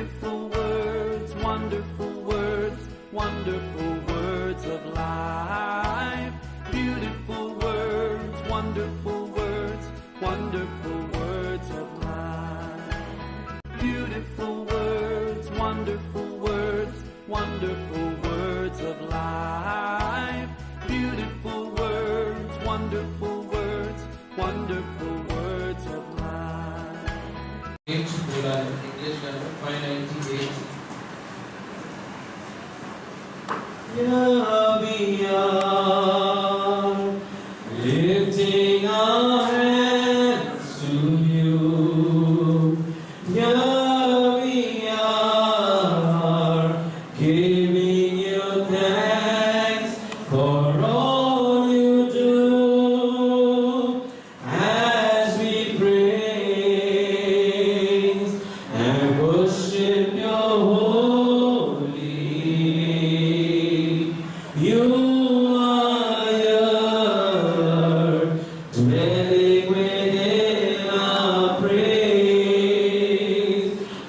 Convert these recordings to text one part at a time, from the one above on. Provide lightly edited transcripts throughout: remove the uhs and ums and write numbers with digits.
Beautiful words, wonderful words, wonderful words of life. Beautiful words, wonderful words, wonderful words of life. Beautiful words, wonderful words, wonderful words of life. Beautiful words, wonderful words, wonderful words of life. English number 598. Yeah, we are lifting our hands to you. Yeah, we are giving you thanks for all you do as we praise and worship your holy. You are here, dwelling within our praise,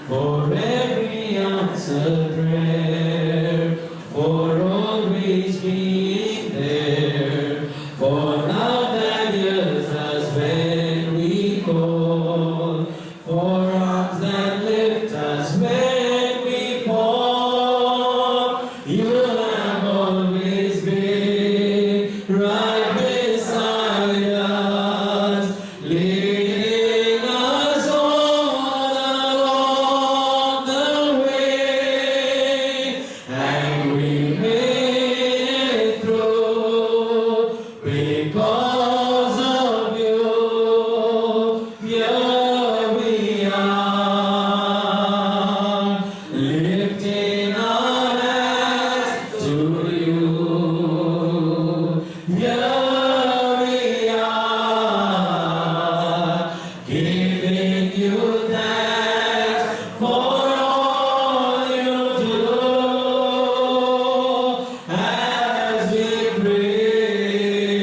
for every answered prayer, for always being there, for love that hears us when we call, for arms that lift us when we fall. You have always been right beside us, leading us all along the way, and we made it through because of you. Here we are, lifting our hands to you. Here we are, giving you thanks for all you do as we praise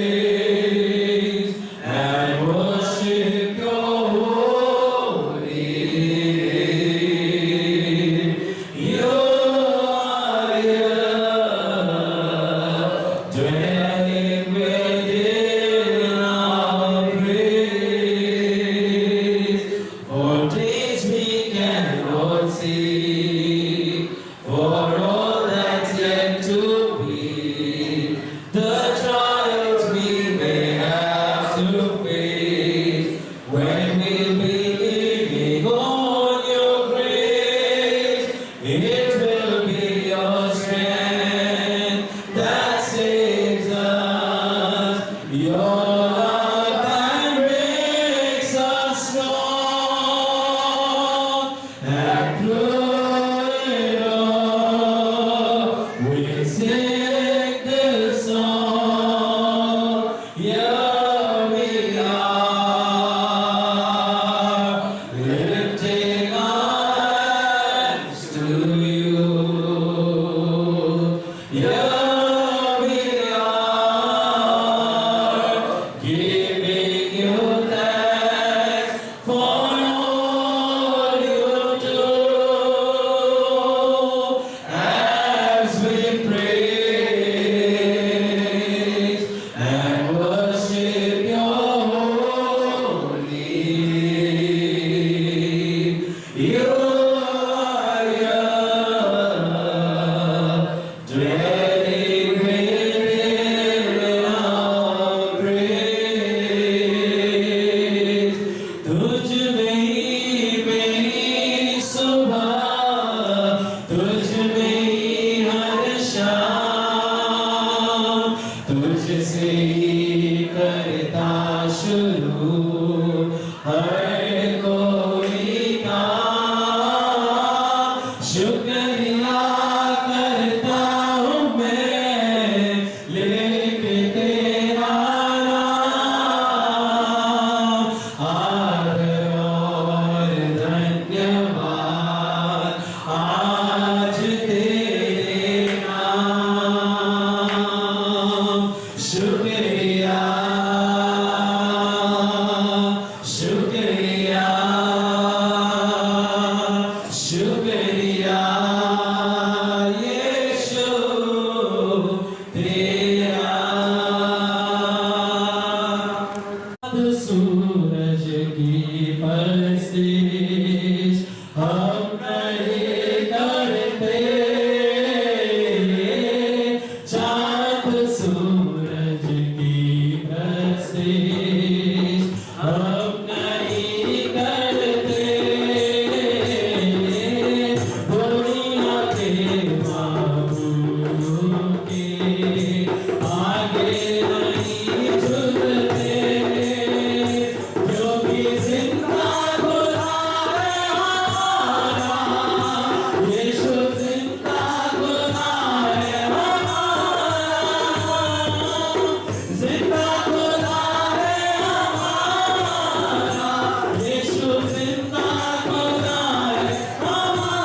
and worship your holy name. You are here, dwelling within our praise, for days we cannot see, for all that's yet to be, the trials we may have to face, when we'll be leaning on your grace. It will be your strength that saves us, your love that makes us strong, and through शुक्रिया यीशु तेरा। सूरज की परस्तिश हम नहीं करते, चाँद सूरज की परस्तिश हम नहीं करते, दुनिया के मामूलों के आगे नहीं झुकते, क्योंकि जिंदा खुदा है हमारा, यीशु जिंदा खुदा है हमारा, जिंदा खुदा है हमारा, यीशु जिंदा खुदा है हमारा।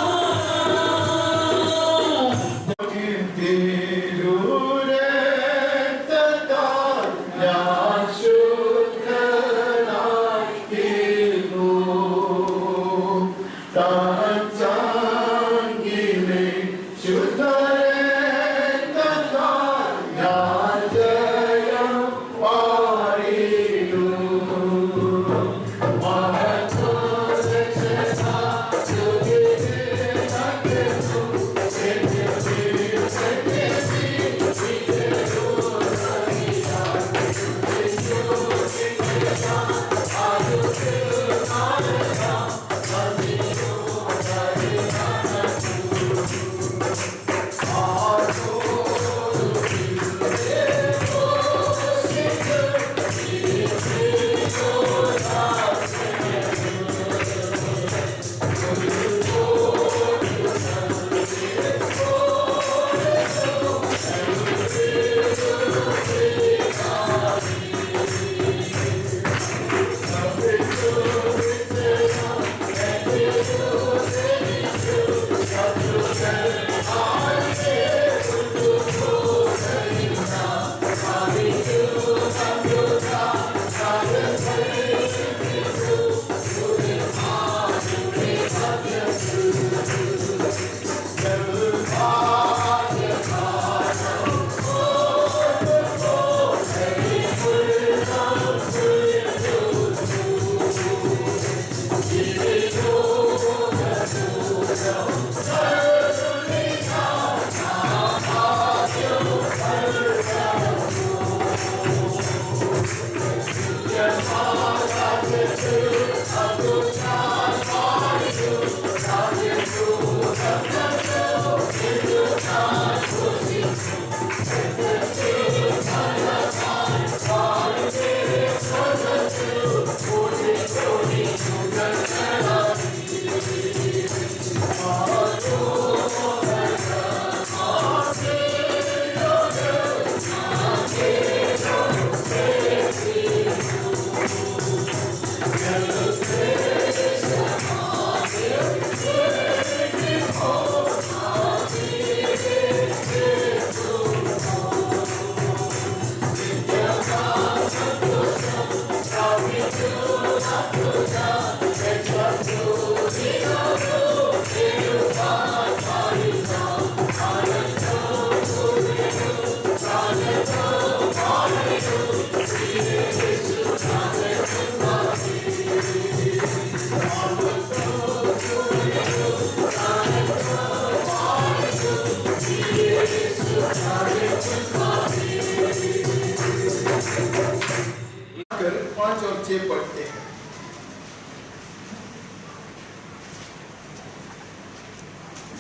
कर 5 और 6 पढ़ते हैं।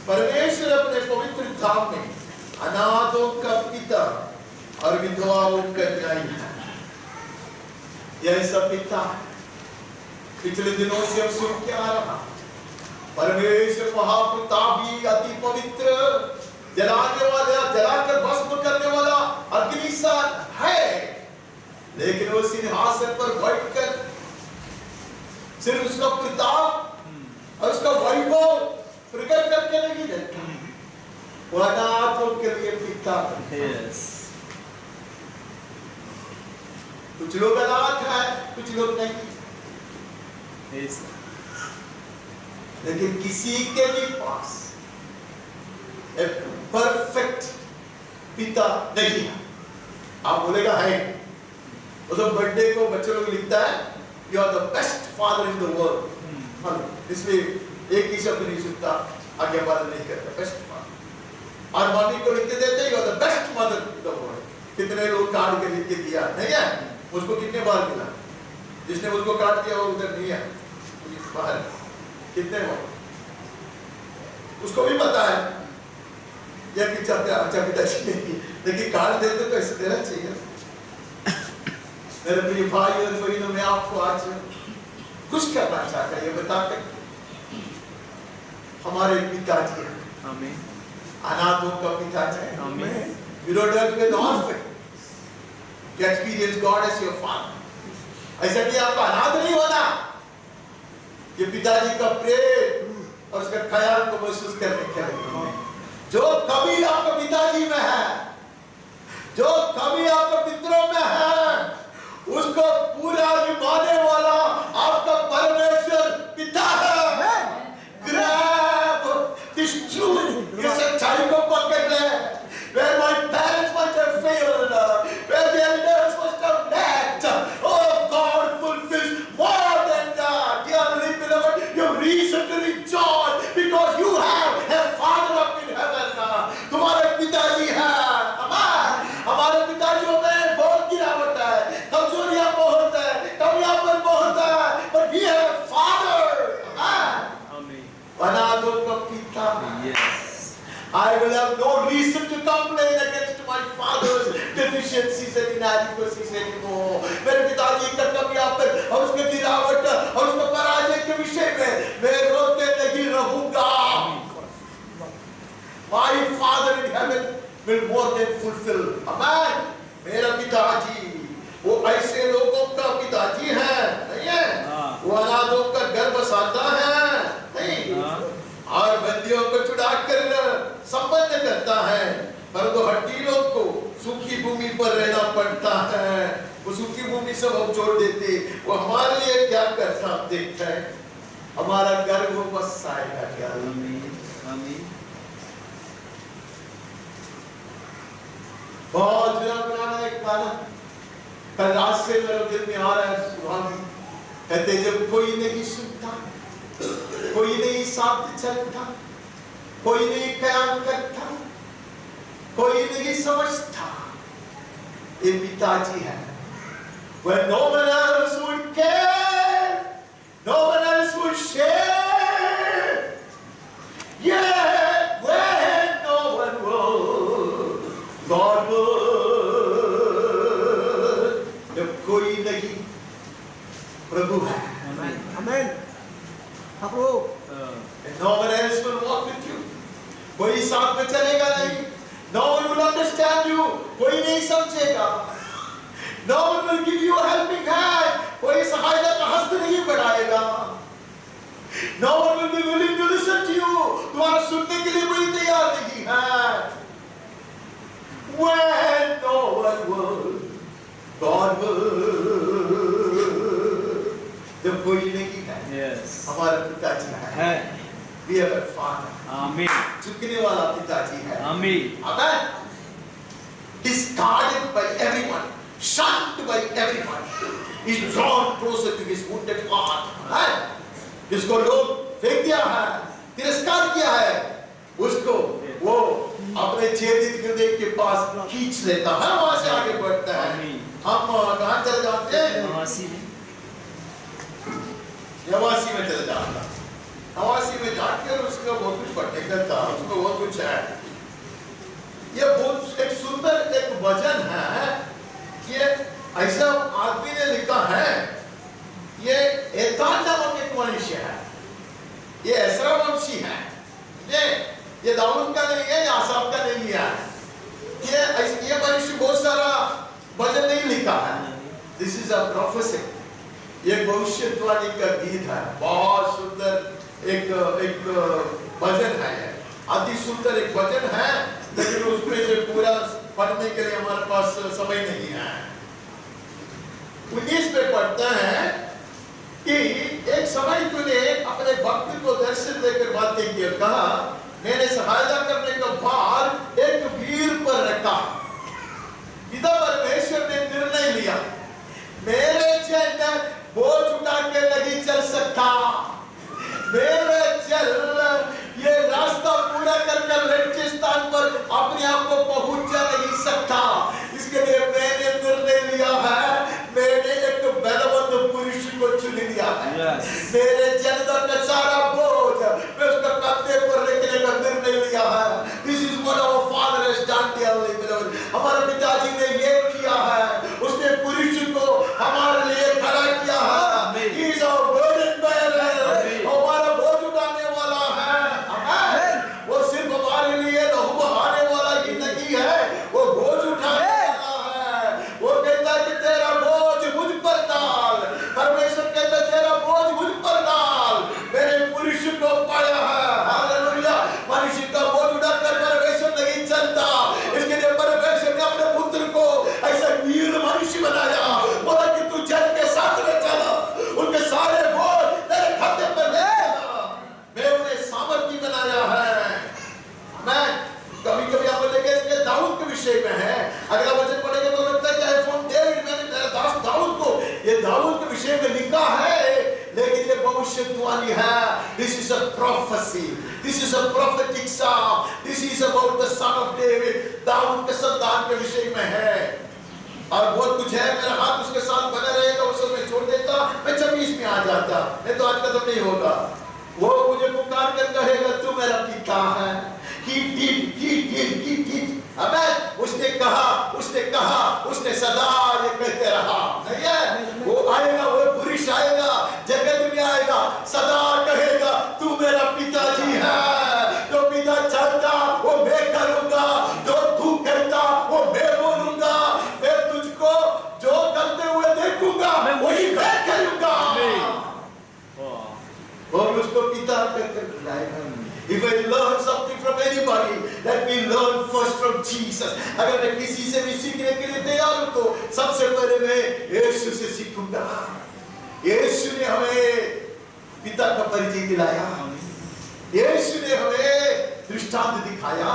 परमेश्वर अपने पवित्र धाम में अनाथों का पिता और विधवाओं का न्यायी है। यह सब पिता पिछले दिनों से अब सुन के आ रहा। परमेश्वर महाप्रतापी अति पवित्र जलाने वाला, जलाकर भस्म करने वाला अग्निसान है, लेकिन वो सिंहासन पर बैठकर सिर्फ उसका प्रताप और उसका वैभव प्रकट करके नहीं रहता, वो अनाथों के लिए पिता है। कुछ लोग अनाथ हैं, कुछ लोग नहीं। लेकिन किसी के भी पास एक परफेक्ट पिता नहीं है। आप बोलेगा है, वो तो बर्थडे को बच्चे लोग लिखता है you are the best father in the world, इसलिए एक ही शब्द नहीं सुनता, आगे पालन नहीं करता, बेस्ट फादर। और मम्मी को लिख के देते you are the best mother in the world. कितने लोग कार्ड के लिख के दिया नहीं है, उसको कितने बार मिला, जिसने उसको कार्ड दिया वो उधर नहीं है, बाहर कितने बार, उसको भी पता है या कि चाहते अच्छा पिताजी नहीं, लेकिन कार्ड देते तो ऐसे देना चाहिए। मेरे प्रिय भाई और बहनों, मैं आपको आज खुश करना चाहता है, ये बताकर हमारे पिताजी हैं, आमीन, अनाथों का पिताजी है, आमीन। You don't have to be an orphan. You experience God as your father. ऐसा कि आपका अनाथ नहीं होना, ये पिताजी का प्रेम और उसका ख्याल को महसूस करने के लिए। जो कभी आपका पिताजी में है, जो कभी आपका पितरों में है, उसको पूरा निभाने वाला आपका परमेश्वर पिता है। Grab this truth, इस सच्चाई को पकड़ ले। Where my parents must have failed, where the elders must have lacked, oh God fulfills more than that. Dearly beloved, you have reason to rejoice because you have a Father up in heaven. तुम्हारे पिताजी हैं, हमारे पिताजियों में बहुत गिरावट है, कमजोरियां बहुत है, कमियांपन बहुत है, but we have a Father. आमीन। अनाथों का पिता। I will have no reason to complain against my father's deficiencies and inadequacies anymore. मेरे पिताजी का कमियां और उसके गिरावट और उसके पराजय के विषय में मैं रोते नहीं रहूंगा। My Father in heaven will more than fulfill. Amen. मेरा पिताजी वो ऐसे लोगों का पिताजी है, नहीं है? वो अनाथों का घर बसाता है, नहीं? और बंदियों को छुड़ाकर संबंध करता है, परंतु हड्डीलों को सूखी भूमि पर रहना पड़ता है। वो सूखी भूमि सब हम छोड़ देते, वो हमारे लिए क्या करता हम देखते हैं, हमारा घर वो बसाएगा क्या। आमीन। बहुत पुराना एक गाना कल रात से मेरे दिल में आ रहा है, सुबह में कहते जब कोई नहीं सुनता, कोई नहीं साथ चलता, कोई नहीं ख्याल करता, कोई नहीं समझता, ये पिताजी है। When no one else would care, no one else would share, yet when no one would, God would. जब कोई नहीं, प्रभु है। आमीन। And no one else will walk with you. कोई साथ में चलेगा नहीं. No one will understand you. कोई नहीं समझेगा. No one will give you a helping hand. कोई सहायता का हस्त नहीं बढ़ाएगा. No one will be willing to listen to you. तुम्हारा सुनने के लिए कोई तैयार नहीं है. When no one will, God will. जब कोई नहीं है, Yes. हमारा पिताजी है। We have a Father. आमीन। झुकने वाला पिताजी है। आमीन। Amen. Discarded by everyone, shunned by everyone, is drawn closer to his wounded heart. Amen. जिसको लोग फेंक दिया है, तिरस्कार किया है, उसको वो अपने छेदित हृदय के पास खींच लेता है, वहां से आगे बढ़ता है। हम कहाँ चले जाते हैं? नवासी में चले जाता। नवासी में जाकर उसका बहुत कुछ पढ़ने का था, उसको बहुत कुछ है। ये बहुत एक सुंदर एक वचन है। ये ऐसा आदमी ने लिखा है, ये एतान नामक एक मनुष्य है, ये एसरा वंशी है, ये दाऊद का नहीं है, ये आसाफ का नहीं है। ये मनुष्य बहुत सारा वचन नहीं लिखा है। दिस इज अ प्रोफेसी, ये भविष्यवाणी का गीत है, बहुत सुंदर एक भजन है, अति सुंदर एक भजन है, लेकिन उसमें से पूरा पढ़ने के लिए हमारे पास समय नहीं है। 19 में पढ़ते हैं कि एक समय तूने अपने भक्त को दर्शन देकर बातें की, कहा मैंने सहायता करने का भार एक वीर पर रखा। पिता परमेश्वर ने निर्णय लिया, मेरे जन बोझ उठा के नहीं चल सकता, मेरे जन ये रास्ता पूरा कर लक्ष्य स्थान पर अपने आप को पहुंच जा नहीं सकता। इसके लिए मैंने निर्णय लिया है, मैंने एक बलवंत पुरुष को चुन लिया है। मेरे जन का सारा बोझ मैं उसका कंधे पर रखने का निर्णय लिया है। This is what our father has done, dear beloved. हमारे पिताजी ने ये किया है, उसने पुरुष को हमारे लिए खड़ा किया है। He is our burden bearer, हमारा बोझ उठाने वाला है। वो सिर्फ हमारे लिए लहू बहाने वाला ही नहीं है, वो बोझ उठाने वाला है। वो कहता है कि तेरा बोझ मुझ पर डाल, परमेश्वर कहता है तेरा बोझ मुझ पर डाल। मैंने पुरुष को पाया है, हालेलुया। मनुष्य का बोझ उठाकर परमेश्वर नहीं चलता, इसके लिए परमेश्वर ने अपने पुत्र को ऐसा वीर मनुष्य बनाया, बोला कि तू जन के साथ में चला, उनके सारे बोझ तेरे कंधे पर ले चला। मैं उन्हें सामर्थी बनाया है। मैं कभी-कभी आप देखें कि दाऊद के विषय में है, अगला वचन पढ़ेंगे तो लगता है कि आई फ्रॉम डेविड, मैंने मेरे दास दाऊद को, ये दाऊद के विषय में लिखा है, लेकिन ये भविष्यवाणी है। This is a prophecy, this is a prophetic psalm, this is about the son of David, Dawood के संतान के विषय में है। और बहुत कुछ है, मेरा हाथ उसके साथ बना रहेगा, उसे मैं छोड़ देता, मैं 26 में आ जाता, नहीं तो आज खत्म नहीं होगा। वो मुझे पुकार कर कहेगा तू मेरा पिता है। He did। अबे उसने कहा, उसने सदा ये कहते रहा, नहीं है? वो आएगा, वो पुरुष आएगा, जगत में आएगा, सदा कहेगा तू मेरा पिताजी है। जो पिता चाहता वो मैं करूंगा, जो तू करता वो मैं बोलूंगा, मैं तुझको जो करते हुए देखूंगा वही मैं करूंगा। और उसको पिता कहकर बुलाएगा। If I learn something from anybody, let me learn first from Jesus. अगर मैं किसी से भी सीखने के लिए तैयार हूँ तो सबसे पहले मैं यीशु से सीखूंगा। यीशु ने हमें पिता का परिचय दिलाया, यीशु ने हमें दृष्टांत दिखाया,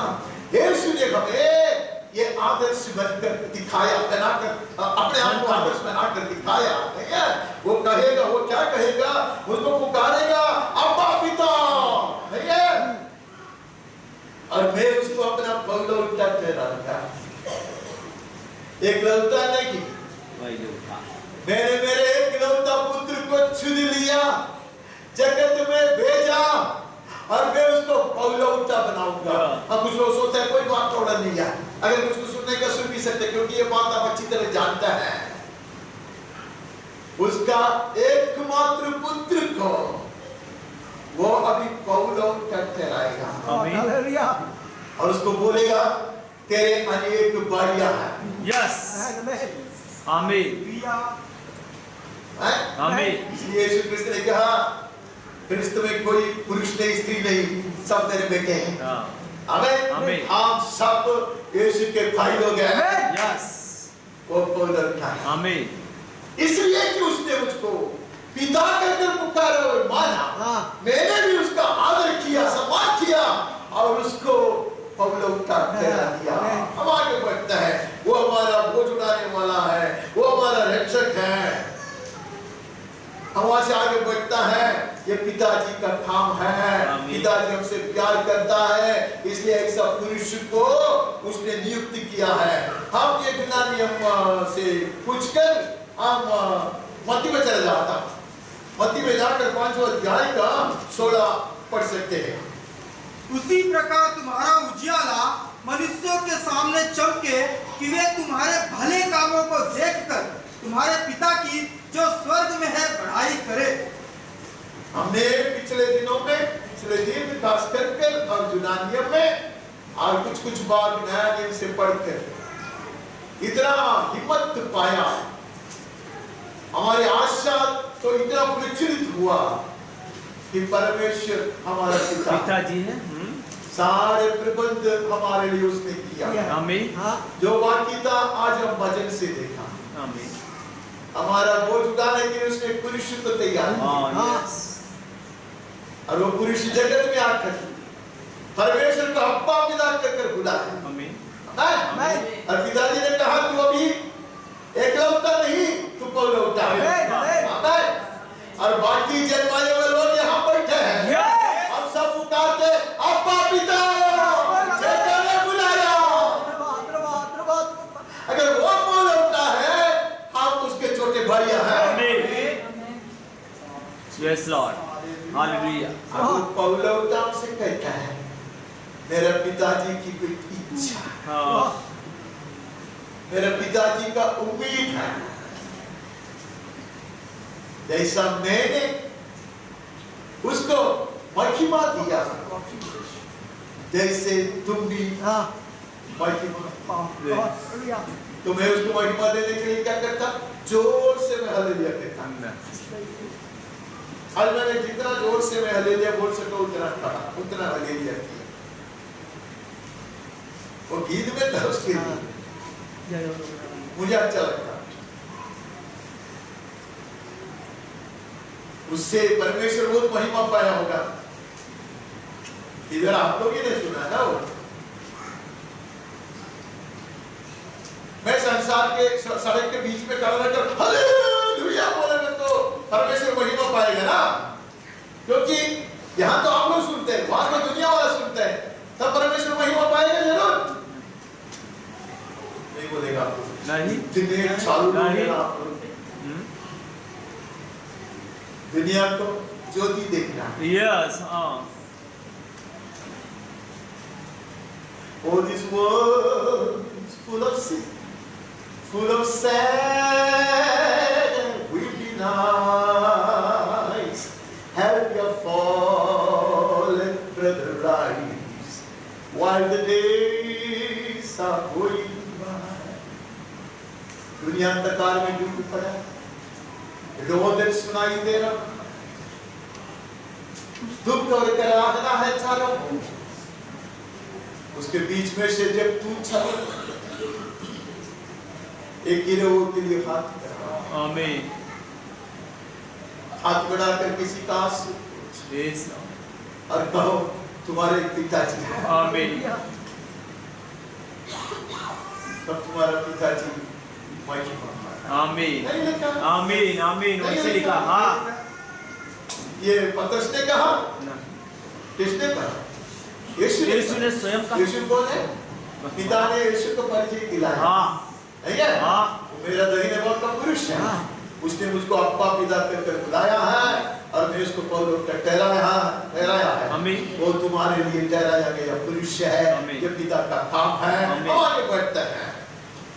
यीशु ने हमें ये आदर्श बनकर दिखाया, बनाकर अपने आप को आदर्श बनाकर दिखाया, नहीं है? वो कहेगा, वो क्या कहेगा? उसको पुकारेगा अब्बा पिता, नहीं है? और मैं उसको अपना पगलौटा ठहराऊंगा। एकलौता नहीं, मैंने मेरे एकलौता पुत्र को चुन लिया, जगत में भेजा और मैं उसको पगलौटा बनाऊंगा। अब कुछ लोग सोचते हैं कोई बात थोड़ा नहीं है, अगर मुझको सुनने का सुन भी सकते, क्योंकि ये बात आप अच्छी तरह जानता है। उसका एकमात्र पुत्र को वो अभी पगलौटा ठहराएगा, हालेलुया, और उसको बोलेगा तेरे अनेक बारियां हैं। यस, आमीन, आमीन। इसलिए यीशु क्रिस्त ने कहा क्रिस्त में कोई पुरुष नहीं, स्त्री नहीं, सब मेरे बेटे हैं। आमीन। हम सब यीशु के भाई लोग हैं। यस, वो पगलौटा है। आमीन। इसलिए कि उसने मुझको पिता कहकर पुकारा और माना, मैंने भी उसका आदर किया, सम्मान किया और उसको पगलौटा ठहरा दिया। हम आगे बढ़ते हैं, वो हमारा बोझ उठाने वाला है, वो हमारा रक्षक है। हम वहां से आगे बढ़ता है, ये पिताजी का काम है, पिताजी हमसे प्यार करता है, इसलिए ऐसा पुरुष को उसने नियुक्त किया है। हम ये यूनानी से पूछकर हम मत्ती में चले जाता, मत्ती में जाकर 5वां अध्याय का 16 पढ़ सकते हैं। उसी प्रकार तुम्हारा उजियाला मनुष्यों के सामने चमके कि वे तुम्हारे भले कामों को देखकर तुम्हारे पिता की जो स्वर्ग में है बढ़ाई करे। हमने पिछले दिनों में, पिछले दिन खास करके और यूनानियों में और कुछ बात नया नियम से पढ़कर इतना हिम्मत पाया, हमारी आशा तो इतना प्रचलित हुआ कि परमेश्वर हमारा पिताजी है, सारे प्रबंध हमारे लिए उसने किया। आमीन। जो बाकी था आज हम वचन से देखा। आमीन। हमारा बोझ उठाने के लिए उसने पुरुष को तैयार किया। और वो पुरुष जगत में आकर परमेश्वर को अब्बा पिता कहकर बुलाया। और पिताजी ने कहा तू अभी एकलौता नहीं, तू बहुलौता है। और बाकी जन्माए हुए लोग यहाँ बैठे हैं, हम सब पुकारते अब्बा पिता, बेटा ने बुलाया। अगर वो बहुलौता है, हम उसके छोटे भैया हैं। Yes, Lord. Hallelujah. अब बहुलौता से कहता है मेरे पिताजी की कोई इच्छा, मेरे पिताजी का उम्मीद है, जैसा मैंने उसको महिमा दिया जैसे तुम भी महिमा। तो मैं उसको महिमा देने के लिए क्या करता? जोर से मैं हालेलुया कहता। आज मैंने जितना जोर से मैं हालेलुया बोल सका उतना कहा, उतना हालेलुया किया। वो गीत में था उसके लिए मुझे अच्छा लगता। उससे परमेश्वर बहुत महिमा पाया होगा। इधर आप लोग ही ने सुना ना वो। मैं संसार के सड़क के बीच में खड़ा रहकर हालेलुया बोलेगा तो परमेश्वर महिमा पाएगा ना, क्योंकि यहाँ तो आप लोग सुनते हैं, वहां तो दुनिया वाला सुनते हैं, तब परमेश्वर महिमा पाएगा जरूर। नहीं बोलेगा नहीं, जितने चालू नहीं। आप लोग दुनिया को ज्योति देखना। Yes. Oh, this world is full of sin, full of sad and weepy nights. Help your fallen brother rise while the days are going by. दुनिया अंधकार में डूब पड़ा, रोदन सुनाई दे रहा, दुख और कराहना है चारों ओर। उसके बीच में से जब तू चल, एक गिरोह के लिए हाथ बढ़ा, आमीन। हाथ बढ़ाकर किसी का आंसू Yes. और कहो तुम्हारे पिताजी हैं। आमीन। तब तुम्हारा पिताजी महिमा। आमीन। नहीं लिखा, आमीन। आमीन। वैसे लिखा। हाँ। ये पतरस ने कहा, किसने कहा? यीशु ने स्वयं कहा। यीशु कौन है? पिता ने यीशु को परिचय दिलाया। हाँ। नहीं है? हाँ। वो मेरा दाहिने बाएं का पुरुष है। उसने मुझको अब्बा पिता कहकर बुलाया है और मैं उसको पौलुस का ठहराया है। आमीन। वो तुम्हारे लिए ठहराया गया पुरुष है, आमीन। ये पिता का काम है। आमीन। आगे बढ़ते हैं।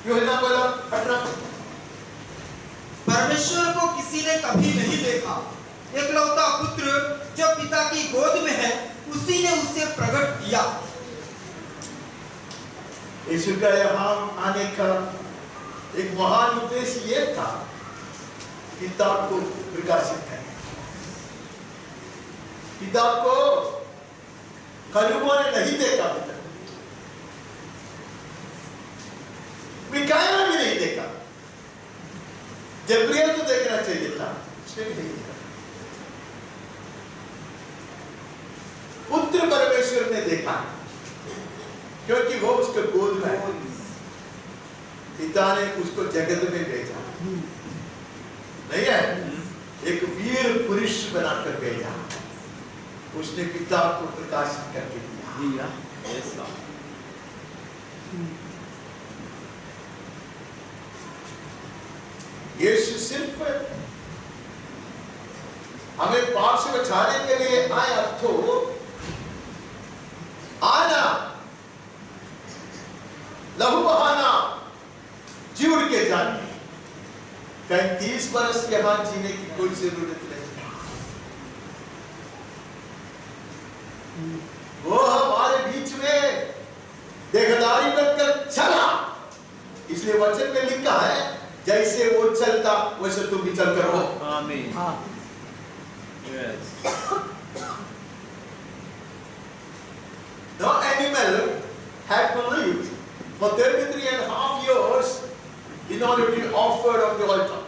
यूहन्ना बोला 18। परमेश्वर को किसी ने कभी नहीं देखा, एकलौता पुत्र जो पिता की गोद में है उसी ने उसे प्रकट किया। यीशु का यहाँ आने का एक महान उद्देश्य ये था, पिता को प्रकाशित करना। पिता को करूबों ने नहीं देखा, पिता मिकाएल भी नहीं देखा, जब्रियल को देखना चाहिए था, उसने भी नहीं देखा। पुत्र परमेश्वर ने देखा क्योंकि वो उसके गोद में है। पिता ने उसको जगत में भेजा, नहीं है? एक वीर पुरुष बनाकर भेजा, उसने पिता को प्रकाशित करके दिया। Yes, Lord. यीशु सिर्फ हमें पाप से बचाने के लिए आया तो आना, लहू बहाना, जुड़ के जाने। 35 बरस यहाँ जीने की कोई जरूरत नहीं। वो हमारे बीच में देहधारी बनकर चला, इसलिए वचन में लिखा है जैसे वो चलता वैसे तुम भी चल कर हो। आमीन। Yes. No animal had to live for 33.5 years in order to be offered on the altar.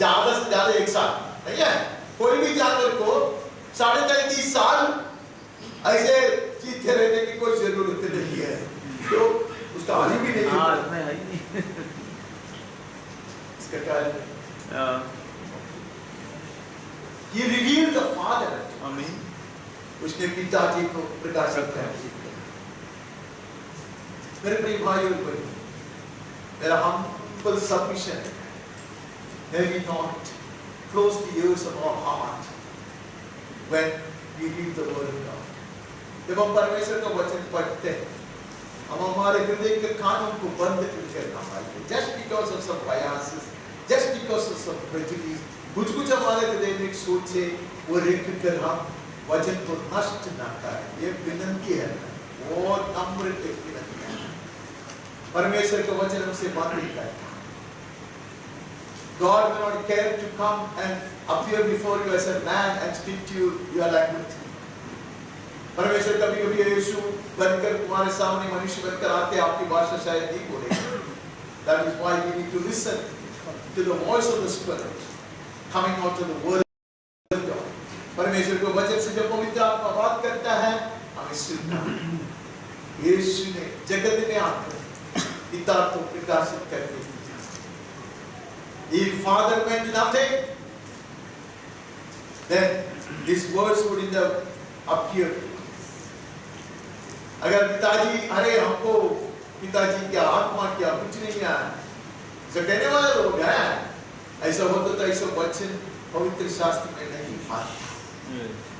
ज्यादा से ज्यादा 1 साल, नहीं है? कोई भी जानवर को 33.5 साल ऐसे जीते रहने की कोई जरूरत नहीं है, तो उसका हानि भी नहीं है। इसका कारण He revealed the Father. आमीन। उसने पिताजी को प्रकाशित कर दिया। मेरे प्रिय भाई और बहनों, मेरा humble submission है, may we not close the ears of our heart when we read the word of God. जब हम परमेश्वर का वचन पढ़ते हैं, हम हमारे हृदय के कानों को बंद करके रखना चाहिए। Just because of some biases, just because of some prejudice, कुछ हमारे हृदय में सोचे वो रख कर हम वचन को नष्ट न करें। ये विनती है, वो नम्र एक विनती है। परमेश्वर का वचन हमसे बात नहीं करता। God will not care to come and appear before you as a man and speak to you your language. परमेश्वर कभी-कभी यीशु बनकर तुम्हारे सामने मनुष्य बनकर आते, आपकी भाषा शायद नहीं बोलेगा। That is why we need to listen to the voice of the Spirit coming out of the word of God. परमेश्वर को वचन से जब पवित्र आत्मा बात करता है, हमें सुनना। यीशु ने जगत में आकर पिता को प्रकाशित कर दिया। If Father meant nothing, then these words wouldn't have appeared. अगर पिताजी, अरे हमको पिताजी क्या आत्मा क्या कुछ नहीं है, जो कहने वाले लोग हैं, ऐसा होता तो ऐसा वचन पवित्र शास्त्र में नहीं आता।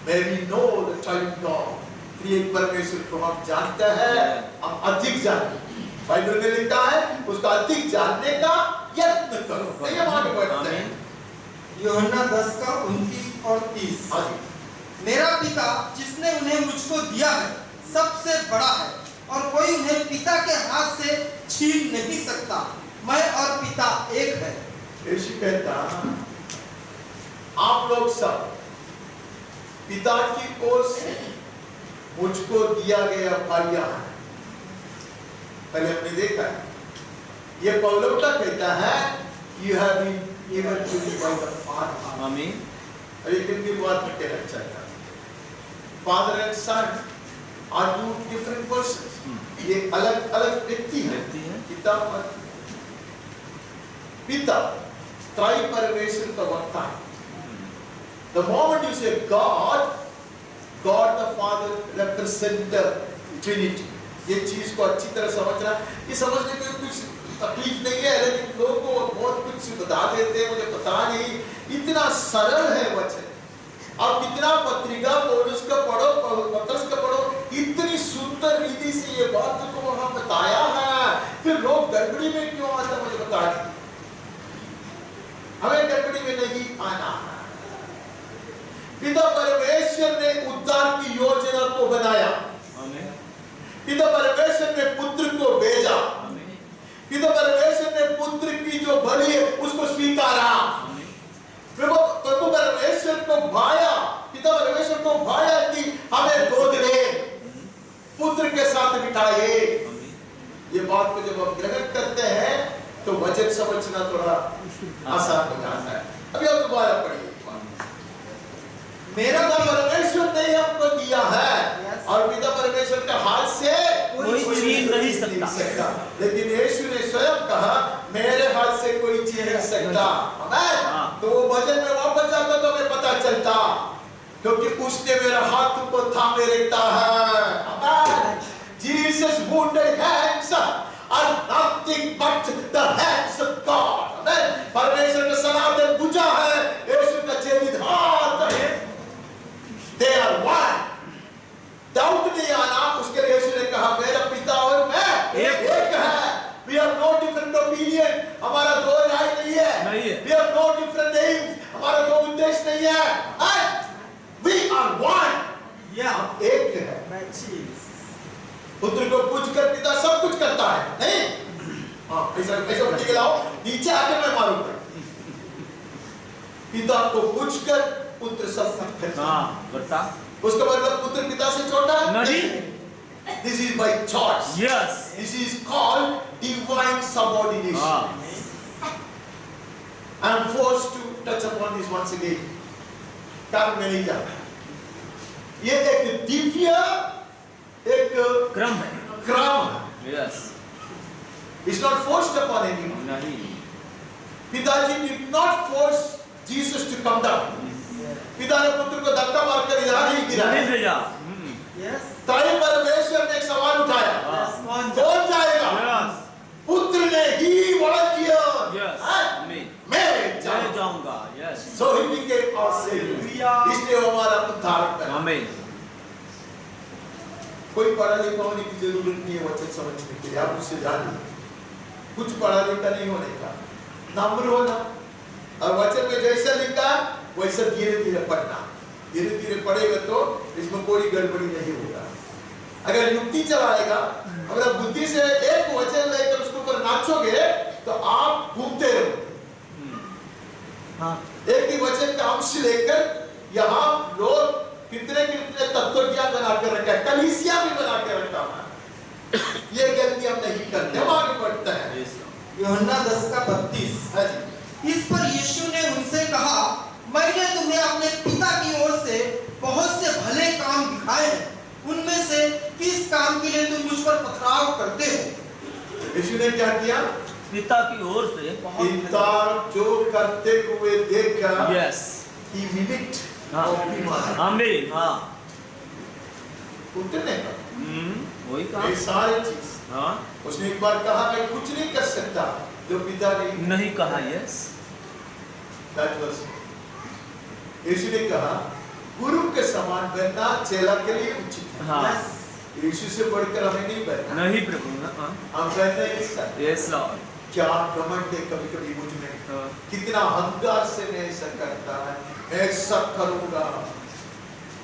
May we know the triune God, त्रिएक परमेश्वर को हम जानते हैं, हम अधिक जानते। बाइबल में लिखा है, उसका अधिक जानने का यत्न करो। नहीं हम आगे बढ़ते हैं। यूहन्ना 10 का 29 और 30। हाँ जी। मेरा पिता जिसने उन्हें मुझको दिया है सबसे बड़ा है, और कोई उन्हें पिता के हाथ से छीन नहीं सकता। मैं और पिता एक है। यीशु कहता, आप लोग सब पिता की ओर से मुझको दिया गया भाइयां हैं। पहले हमने देखा है, ये पौलुस कहता है, you have been given to me by the Father. आमीन। और ये कितनी बात में कहना चाहिए, Father and Son are two different persons. ये अलग अलग व्यक्ति हैं। पिता और पिता त्राई परमेश्वर का वक्ता है। The moment you say God, God the Father represents the Trinity. ये चीज को अच्छी तरह समझना, ये समझने में कुछ तकलीफ नहीं है, लेकिन लोगों को बहुत कुछ बता देते हैं, मुझे पता नहीं, इतना सरल है वचन। अब इतना पत्रिका पौलुस का पढ़ो, पत्रस का पढ़ो, इतनी सुंदर विधि से ये बात को वहां बताया है, फिर लोग गड़बड़ी में क्यों आते, मुझे बता दीजिए। हमें गड़बड़ी में नहीं आना। पिता परमेश्वर ने उद्धार की योजना को बनाया। पिता परमेश्वर ने पुत्र को भेजा। पिता परमेश्वर ने पुत्र की जो बलि है उसको स्वीकारा। प्रभु परमेश्वर को भाया, पिता परमेश्वर को भाया कि हमें गोद ले, पुत्र के साथ बिठाए। ये बात को जब हम ग्रहण करते हैं तो वचन समझना थोड़ा आसान हो जाता है। अभी आप दोबारा पढ़िए। मेरा परमेश्वर ने हमको दिया है और पिता परमेश्वर के हाथ से कोई छीन नहीं सकता। लेकिन यीशु ने स्वयं कहा, मेरे हाथ से कोई छीन नहीं सकता। आमीन। तो वो वचन में वापस जाता तो हमें पता चलता, क्योंकि उसने मेरा हाथ को थामे रखता है। आमीन। Jesus wounded hands are nothing but the hands of God. आमीन। परमेश्वर का सनातन भुजा है, यीशु का चेलित हाथ है। They are one. डाउट नहीं आना, उसके लिए यीशु ने कहा, मेरा पिता और मैं एक है। We have no different opinion. हमारा दो राय नहीं है। We have no different aims. हमारा दो उद्देश्य नहीं है। We are one. हम एक है। पुत्र को पूछकर पिता सब कुछ करता है, नहीं? हाँ, ऐसा बच्चे के लाओ, नीचे आके मैं मारूंगा। पिता को पूछकर पुत्र सब कुछ करता है। उसका मतलब पुत्र पिता से छोटा है? नहीं। This is by choice. Yes. This is called divine subordination. I am forced to touch upon this once again. कारण मैं नहीं जानता। ये एक दिव्य एक क्रम है। क्रम है। Yes. It's not forced upon anyone. नहीं। पिताजी did not force Jesus to come down. पिता ने पुत्र को धक्का मारकर इधर नहीं गिराया। नहीं भेजा। Yes. ताई परमेश्वर ने एक सवाल उठाया। कौन जाएगा? Yes. पुत्र ने ही volunteered. Yes. मैं मैं जाऊंगा। जाऊंगा। Yes. So he became our savior. इसलिए वो हमारा उद्धारक बना। आमीन। कोई पढ़ा लिखा होने की जरूरत नहीं है वचन समझने के लिए, आप उससे जानिए। कुछ पढ़ा लिखा नहीं होने का, नम्र होना, और वचन में जैसा लिखा वैसा धीरे धीरे पढ़ना। धीरे धीरे पढ़ेगा तो इसमें कोई गड़बड़ी नहीं होगा। अगर युक्ति चलाएगा, अगर बुद्धि से एक वचन लेकर उसके ऊपर नाचोगे तो आप घूमते रहोगे। एक ही वचन का अंश लेकर यहाँ लोग कितने कितने तत्व ज्ञान बना कर रखा है, कलीसिया भी बना के रखा है। ये गलती हम नहीं करते, हम आगे बढ़ते हैं। यूहन्ना 10:32। हाँ जी। इस पर यीशु ने उनसे कहा, मैंने तुम्हें अपने पिता की ओर से बहुत से भले काम दिखाए हैं, उनमें से किस काम के लिए तुम मुझ पर पथराव करते हो? यीशु ने क्या किया? पिता की ओर से पिता जो करते हुए देखा, Yes. he mimicked हाँ। आमीन। हाँ। उतने का वही काम। ये सारी चीज। हाँ। उसने एक बार कहा मैं कुछ नहीं कर सकता जो पिता ने नहीं कहा। Yes. That was यीशु ने कहा गुरु के समान बनना चेला के लिए उचित है। हाँ। यीशु से बढ़कर हमें नहीं बनना। नहीं प्रभु ना। हाँ। हम बनना ही सकते। Yes Lord. क्या घमंड है कभी कभी मुझ में, कितना अहंकार से मैं ऐसा करता है, मैं ऐसा करूंगा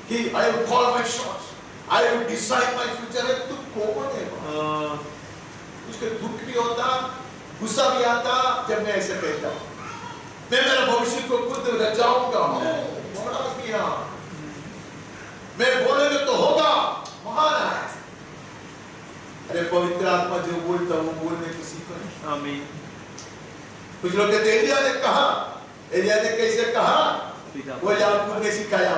कि I will call my shots, I will decide my future। तू कौन है? उसके दुख भी होता, गुस्सा भी आता जब मैं ऐसा कहता हूँ। मैं मेरा भविष्य को खुद रचाऊंगा। बड़ा किया, मैं बोलेंगे तो होगा, महान है। अरे पवित्र आत्मा जो बोलता वो बोलने को सीखो। आमीन। कुछ लोग कहते एलिया ने कहा, एलिया ने कैसे कहा? वो याकूब ने सिखाया।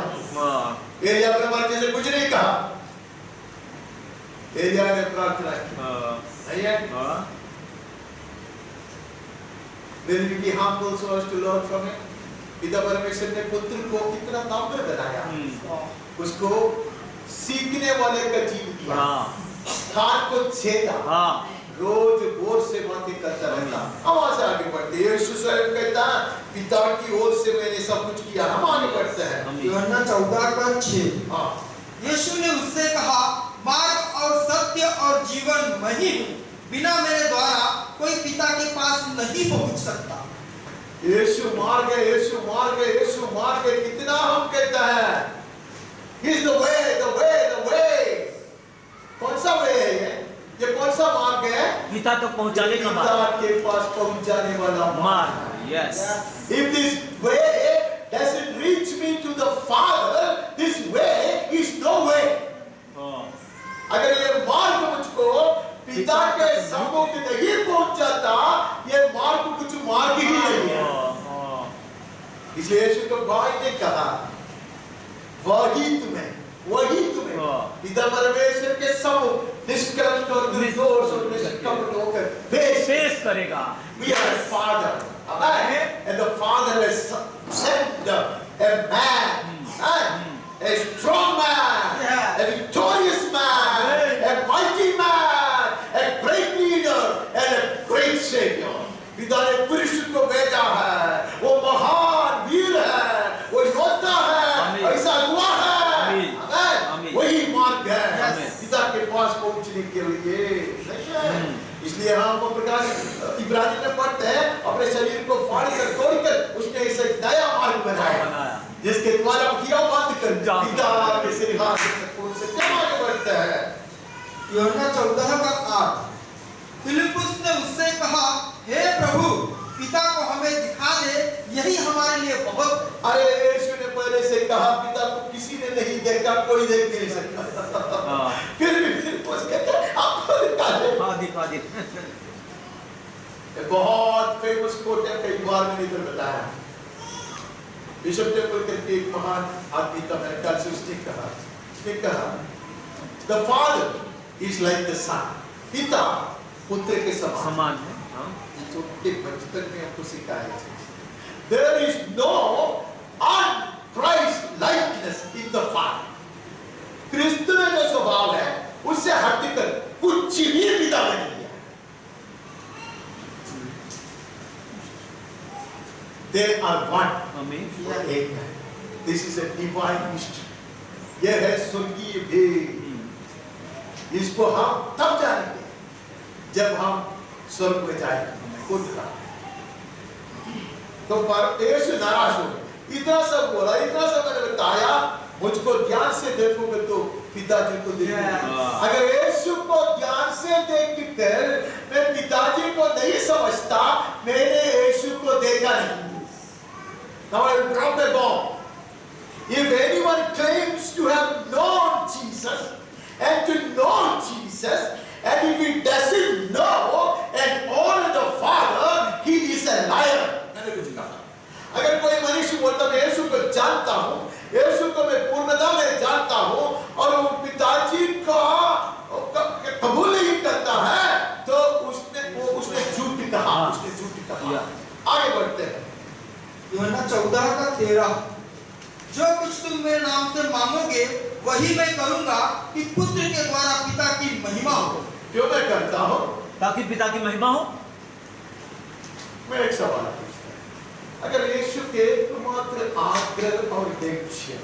एलिया अपने मर्जी से कुछ नहीं कहा, एलिया ने प्रार्थना की। नहीं है? When we be humble so as to learn from him. पिता परमेश्वर ने पुत्र को कितना नम्र बनाया, उसको सीखने वाले का जीव दिया, कान को छेदा, रोज बोर से बातें करता रहता। हम वहां से आगे बढ़ते हैं। यीशु स्वयं कहता है पिता की ओर से मैंने सब कुछ किया। हम आगे बढ़ते हैं। यूहन्ना 14:6। हाँ। यीशु ने उससे कहा, मार्ग और सत्य और जीवन मैं ही हूँ, बिना मेरे द्वारा कोई पिता के पास नहीं पहुंच सकता। यीशु मार्ग है, यीशु मार्ग है, यीशु मार्ग है। कितना हम कहता है He is the way, the way, the way। कौन सा वे है ये कौन सा मार्ग है? पिता तक पहुंचाने का पिता मार्ग। के पास पहुंचाने वाला मार्ग। Yes. If this way doesn't reach me to the Father, this way is no way। अगर ये मार्ग मुझको पिता के सम्मुख नहीं पहुंचाता, ये मार्ग कुछ मार्ग ही नहीं है। इसलिए यीशु के भाई ने कहा वही तुम्हें पिता परमेश्वर के सम्मुख निष्कलंक और निर्दोष और निष्कपट होकर पेश करेगा। We are a father, amen, and the Father has sent a man, a strong man, a victorious man, a mighty man, a great leader, and a great savior। पिता ने पुरुष को भेजा है, वो महान वीर है, वो योद्धा है, ऐसा हुआ है। वही मार्ग है पिता के पास पहुंचने के लिए। इसलिए हम प्रकार इब्रानी में पढ़ते हैं अपने शरीर को फाड़कर तोड़कर उसने ऐसा नया मार्ग बनाया जिसके द्वारा किया बंद कर पिता के सिंहासन तक पहुंच सकते हैं। आगे बढ़ते हैं। यूहन्ना 14:8। फिलिप्पुस ने उससे कहा, हे प्रभु, पिता को हमें दिखा दे, यही हमारे लिए बहुत। अरे यीशु ने पहले से कहा पिता को किसी ने नहीं देखा, कोई देख नहीं सकता। फिर भी फिलिप्पुस कहता है आपको दिखा दे। दिखा दे। बहुत फेमस कोट है, कई बार मैंने इधर बताया। बिशप टेम्पल करके एक महान आदमी था, मैंने कल से उसने कहा the father is like the son, पिता पुत्र के समान है। छोटे बचपन में हमको सिखाया है there is no un-Christ likeness in the Father। क्रिस्त में जो स्वभाव है उससे हटकर कुछ भी पिता में नहीं है। They are one। यह एक है। This is a divine mystery। यह है स्वर्गीय भेद। इसको हम तब जानेंगे जब हम स्वर्ग में जाएंगे। तो पर यीशु नाराज हो गए। इतना सब बोला, इतना सब मैंने बताया, मुझको ध्यान से देखोगे तो पिताजी को देखोगे। अगर यीशु को ध्यान से देखकर मैं पिताजी को नहीं समझता, मैंने यीशु को देखा नहीं। Now I will drop a bomb। If anyone claims to have known Jesus and to know Jesus, and if he doesn't know and honor the Father, he is a liar। मैंने कुछ कहा, अगर कोई मनुष्य बोलता मैं यीशु को जानता हूँ, यीशु को मैं पूर्णता में जानता हूँ, और वो पिताजी को कबूल नहीं करता है, तो उसने झूठ कहा। आगे बढ़ते हैं। यूहन्ना 14:13 जो कुछ तुम मेरे नाम से मांगोगे वही मैं करूंगा कि पुत्र के द्वारा पिता की महिमा हो। क्यों मैं करता हूँ? ताकि पिता की महिमा हो। मैं एक सवाल पूछता हूँ, अगर यीशु के एकमात्र आग्रह और उद्देश्य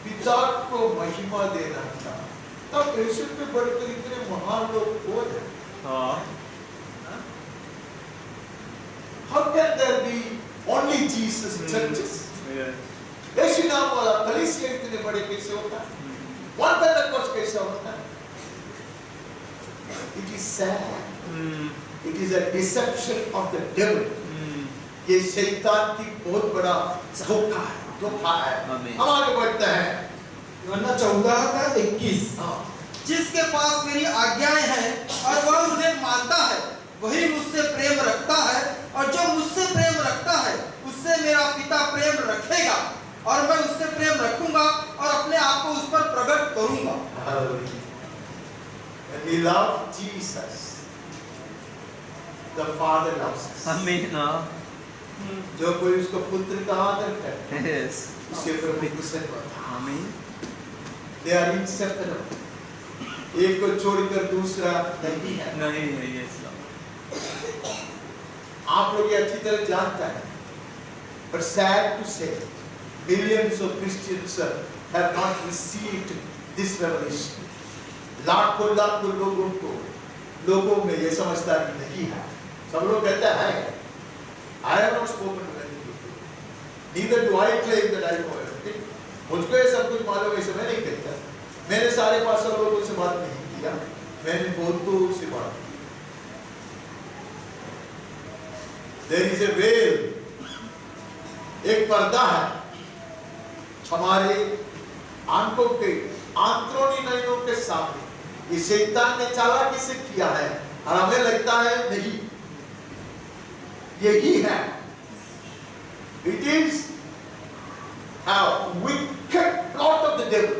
पिता को महिमा देना था, तब यीशु के बढ़कर इतने महान लोग कौन हैं? How can there be only Jesus churches? यीशु नाम वाला कलीसिया इतने बड़े कैसे होता है? One Pentecost कैसे होता है? It is sad। It is a deception of the devil। ये शैतान की बहुत बड़ा धोखा है। हम आगे बढ़ते हैं। यूहन्ना 14:21 जिसके पास मेरी आज्ञाएं हैं और वह उन्हें मानता है, वही मुझसे प्रेम रखता है, और जो मुझसे प्रेम रखता है उससे मेरा पिता प्रेम रखेगा, और मैं उससे प्रेम रखूंगा और अपने आप को उस पर प्रकट करूंगा। When we love Jesus, the Father loves us। जो कोई उसको पुत्र का आदर करता है, उसे प्रभु प्रसन्न होता है। They are inseparable। एक को छोड़कर दूसरा नहीं है। आप लोग ये अच्छी तरह जानते हैं, but sad to say, millions of Christians have not received this revelation। लाखों लोगों में ये समझदारी नहीं है। सब लोग कहते हैं I have not spoken to many people, neither do I claim that I know everything। मुझको ये सब कुछ मालूम है, ऐसे मैं नहीं कहता। मैंने सारे पास लोगों से बात नहीं किया, मैंने बहुतों से बात की। There is a veil, एक पर्दा है हमारे आंखों के आंतरोनी नयनों के सामने। ये शैतान ने चालाकी से किया है और हमें लगता है नहीं, यही है। It is a wicked plot of the devil।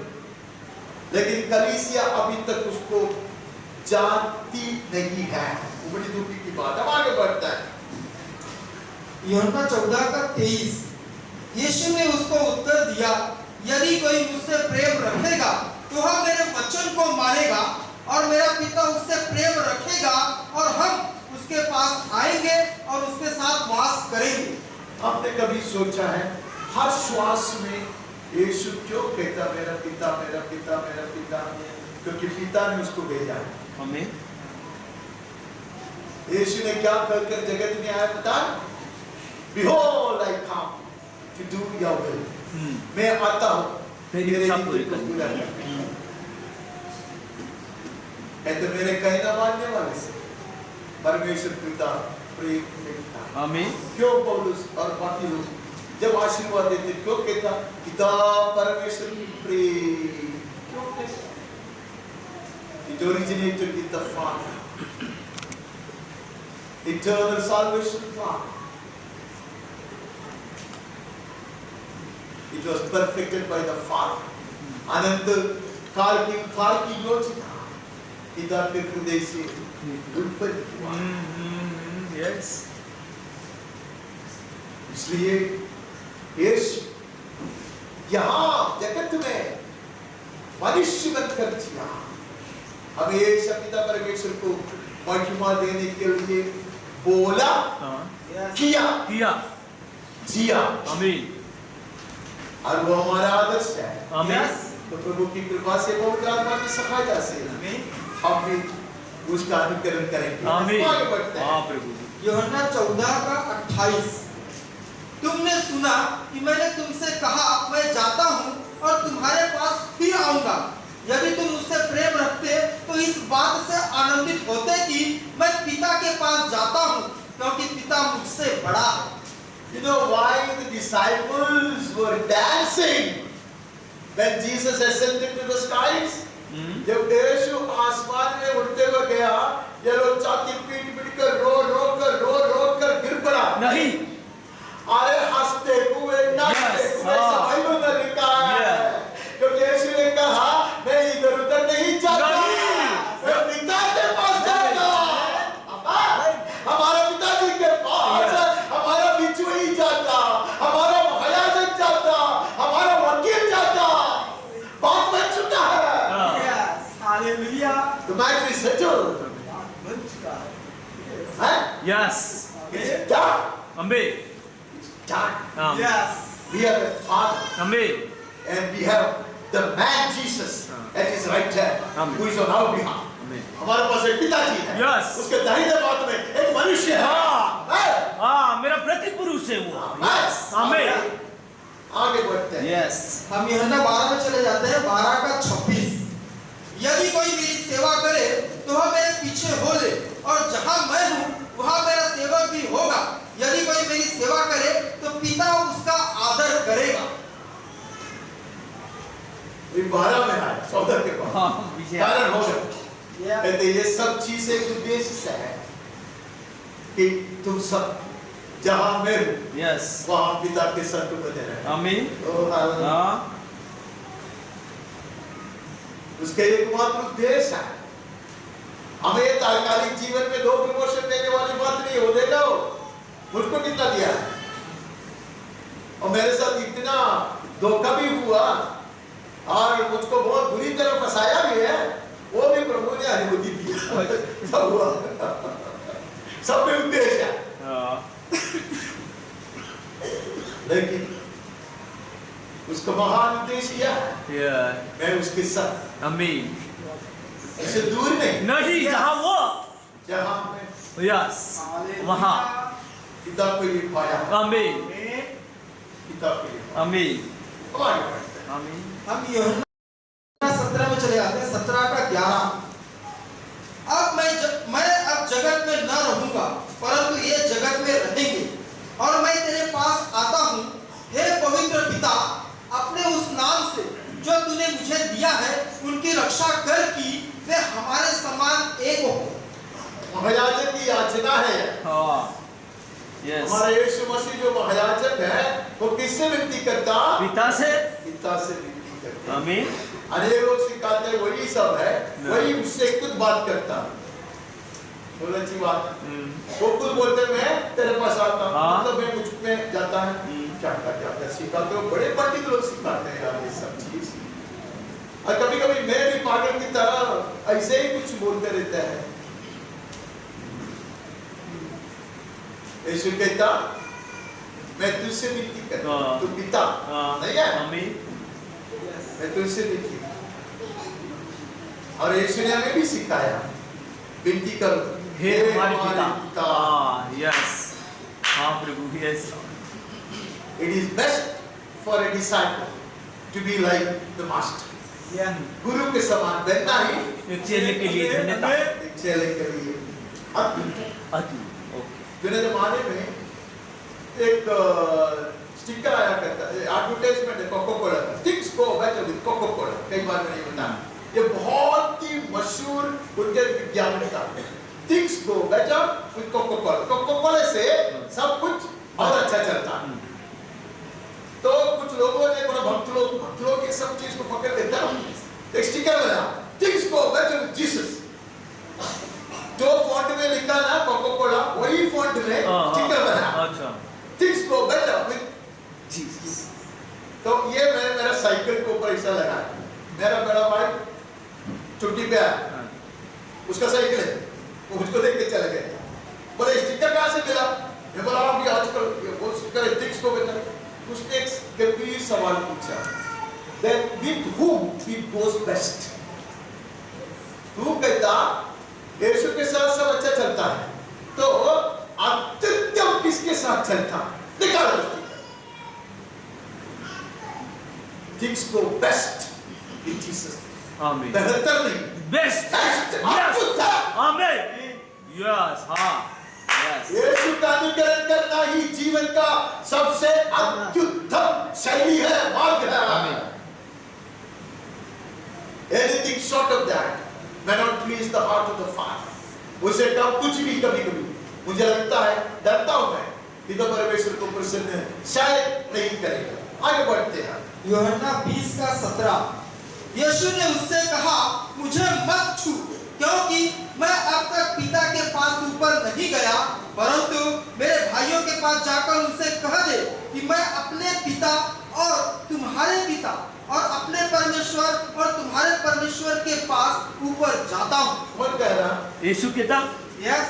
लेकिन कलीसिया अभी तक उसको जानती नहीं है। बड़ी दुखी की बात। अब आगे बढ़ता है। यूहन्ना 14:23 यीशु ने उसको उत्तर दिया, यदि कोई मुझसे प्रेम रखेगा तो वह मेरे वचन को मानेगा, और मेरा पिता उससे प्रेम रखेगा, और हम उसके पास आएंगे और उसके साथ वास करेंगे। आपने कभी सोचा है हर श्वास में यीशु क्यों कहता मेरा पिता मेरा पिता मेरा पिता? क्योंकि पिता ने उसको भेजा है। आमीन। यीशु ने क्या करके जगत में आया पता? Behold I come to do your will। मैं आता हूँ तेरी इच्छा पूरी करने। तो मेरे कहना मानने वाले से परमेश्वर पिता प्रेम करता है। आमीन। क्यों पौलुस और बाकी लोग जब आशीर्वाद देते क्यों कहता पिता परमेश्वर की प्रेम? क्यों कहता? It originated with the Father। eternal salvation plan. It was perfected by the Father. अनंत काल की उद्धार की योजना पिता के हृदय से उत्पन्न हुआ। Yes. इसलिए यीशु यहाँ जगत में मनुष्य बनकर जिया। हमें यीशु पिता परमेश्वर को महिमा देने के लिए बोला, किया, जिया। आमीन। और वो हमारा आदर्श है। आमीन। तो प्रभु की कृपा से पवित्र आत्मा की सहायता से हम भी उसका अनुकरण करेंगे। आमीन। आगे बढ़ते हैं। प्रभु। यूहन्ना 14:28 तुमने सुना कि मैंने तुमसे कहा मैं जाता हूँ और तुम्हारे पास फिर आऊंगा। यदि तुम मुझसे प्रेम रखते तो इस बात से आनंदित होते कि मैं पिता के पास जाता हूँ, क्योंकि पिता मुझसे बड़ा है। You know why the disciples were dancing when Jesus ascended to the skies? जब यीशु आसमान में उड़ते हुए गया, ये लोग छाती पीट कर रो कर गिर पड़ा। नहीं। अरे हंसते हुए नाचते हुए बाइबल में लिखा है, क्योंकि यीशु ने कहा मैं इधर उधर नहीं जाता, मैं पिता के पास जाता। हमारा पिताजी के पास हमारा बिचुई जाता, हमारा महायाजक जाता, हमारा वकील जाता। बात बन चुका है। Hallelujah. The matter is settled. Yes. It's done. आमीन। Done. Yes. We have a Father, आमीन। and we have the man Jesus at his right hand, Amen. who is on our behalf. आमीन। हमारे पास एक पिताजी है। Yes. उसके दाहिने हाथ में एक मनुष्य है। मेरा प्रतिपुरुष है वो। आमीन। आगे बढ़ते हैं। Yes. हम यूहन्ना 12 में चले जाते हैं। 12:26 यदि कोई मेरी सेवा करे तो वह मेरे पीछे हो ले, और जहां मैं हूं वहां मेरा सेवक भी होगा। यदि कोई मेरी सेवा करे तो पिता उसका आदर करेगा। 12 में आए 14 के बाद कारण हो गया। कहते ये सब चीजें एक उद्देश्य से है कि तुम सब जहां मैं हूं, Yes. वहां पिता के संग बने रहे। आमीन। हाँ। उसके एकमात्र उद्देश्य है। हमें तात्कालिक जीवन में 2 प्रमोशन देने वाली बात नहीं हो। देखो मुझको कितना दिया है, और मेरे साथ इतना धोखा भी हुआ और मुझको बहुत बुरी तरह फंसाया भी है, वो भी प्रभु ने अनुमति दिया। सब हुआ, सब में उद्देश्य है। लेकिन उसका महान उद्देश्य यह है, मैं उसके साथ। आमीन। इससे दूर नहीं, जहाँ वो, जहाँ मैं Yes. वहाँ। पिता को ये पाया। आमीन। पिता को ये पाया। आमीन। आगे बढ़ते हैं। आमीन। हम यूहन्ना 17 में चले जाते हैं। 17:11 अब मैं अब जगत में न रहूंगा, परंतु ये जगत में रहेंगे, और मैं तेरे पास आता हूँ। हे पवित्र पिता, अपने उस नाम से जो तूने मुझे दिया है उनकी रक्षा कर कि वे हमारे समान एक हो। महायाजक की याचना है। Yes. हमारा यीशु मसीह जो महायाजक है, वो किससे विनती करता? पिता से। पिता से विनती करता। आमीन। अनेक लोग सिखाते हैं वही सब है, वही उससे खुद बात करता। बोलो अच्छी बात। वो खुद बोलते मैं तेरे पास आता हूँ, मतलब मैं मुझ में जाता है। क्या सिखाते हो? बड़े पंडित लोग सिखाते हैं यार ये सब चीज। और कभी कभी मैं भी पागल की तरह ऐसे ही कुछ बोलते रहता है। यीशु कहता मैं तुझसे विनती करता हूं, तू पिता नहीं है? आमीन। मैं तुझसे विनती, और यीशु ने हमें भी सिखाया विनती करो हे हमारे पिता। यस। हाँ प्रभु। Yes. It is best for a disciple to be like the master. गुरु के समान बनना ही एक चेले के लिए धन्यता। एक चेले के लिए अति। पुराने जमाने में एक स्टिकर आया करता है, एडवर्टाइजमेंट है कोको कोला का, things go better with Coca Cola. कई बार मैंने बताया, ये बहुत ही मशहूर उनके विज्ञापन था। Things go better with Coca Cola. Coca Cola से सब कुछ और अच्छा चलता है। तो कुछ लोगों ने भक्त लोग ये सब चीज को पकड़ लेता है, एक स्टिकर बना, things go better with Jesus. जो फॉन्ट में लिखा ना कोका-कोला, वही फॉन्ट में स्टिकर बना, अच्छा, things go better with Jesus. तो ये मैंने मेरा साइकिल के ऊपर ऐसा लगाया। मेरा बड़ा भाई छुट्टी पे आया, उसका साइकिल है, वो मुझको देख के चले गए, बोले स्टिकर कहाँ से मिला? मैं बोला अभी आजकल वो स्टिकर है थिंग्स गो बेटर। उसने एक गंभीर सवाल पूछा, then with whom it goes best? तू कहता यीशु के साथ सब अच्छा चलता है, तो अत्यंत किसके साथ चलता? निकालो things go best in Jesus. आमीन, बेहतर नहीं, बेस्ट, अत्युत्तम। आमीन, यस, हाँ, यस, यीशु का अनुकरण करना ही जीवन का सबसे अत्युत्तम शैली है, मार्ग है। Anything short of that may not please the heart of the Father. उसे कब कुछ भी कभी-कभी मुझे लगता है, डरता हूँ मैं, पिता परमेश्वर को प्रसन्न शायद नहीं करेगा। आगे बढ़ते हैं। यूहन्ना 20:17। यीशु ने उससे कहा, मुझे मत छू, क्योंकि मैं अब तक पिता के पास ऊपर नहीं गया, परंतु मेरे भाइयों के पास जाकर उनसे कह दे कि मैं अपने पिता और तुम्हारे पिता और अपने परमेश्वर और तुम्हारे परमेश्वर के पास ऊपर जाता हूँ। कौन कह रहा? यीशु कहता, यस,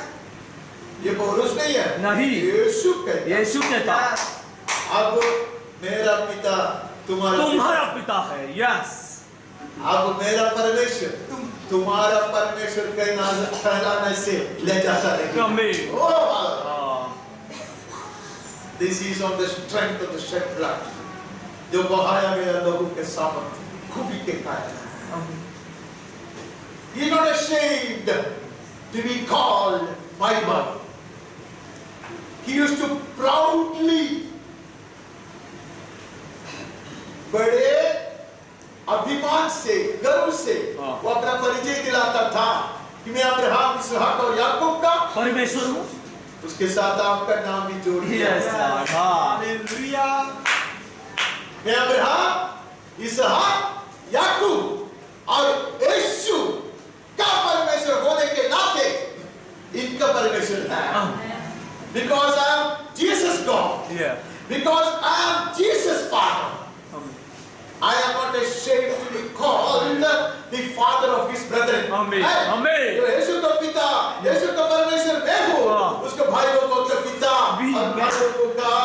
ये पौलुस नहीं है, नहीं, यीशु कहता। यीशु कहता, अब मेरा पिता तुम्हारा पिता है, यस, अब मेरा परमेश्वर तुम्हारा परमेश्वर कहलाने से ले जाता है। आमीन, This is on the strength of the shed blood, जो बहाया गया लहू के सामर्थ्य खूबी के कारण। He is not ashamed to be called my God. He used to proudly, बड़े अभिमान से, गर्व से वो अपना परिचय दिलाता था कि मैं अब्राहम, इसहाक और याकूब का परमेश्वर हूँ। उसके साथ आपका नाम भी जोड़ दिया। यस, हाँ, हालेलुया। मैं अब्राहम, इसहाक, याकूब और यीशु का परमेश्वर होने के नाते इनका परमेश्वर है। Because I am Jesus God. yeah, Because I am Jesus Father. I am not ashamed to be called the father of his brethren. Amen. Amen. जो यीशु का पिता, यीशु का परमेश्वर मैं हूँ, उसके भाइयों को का पिता और भाइयों का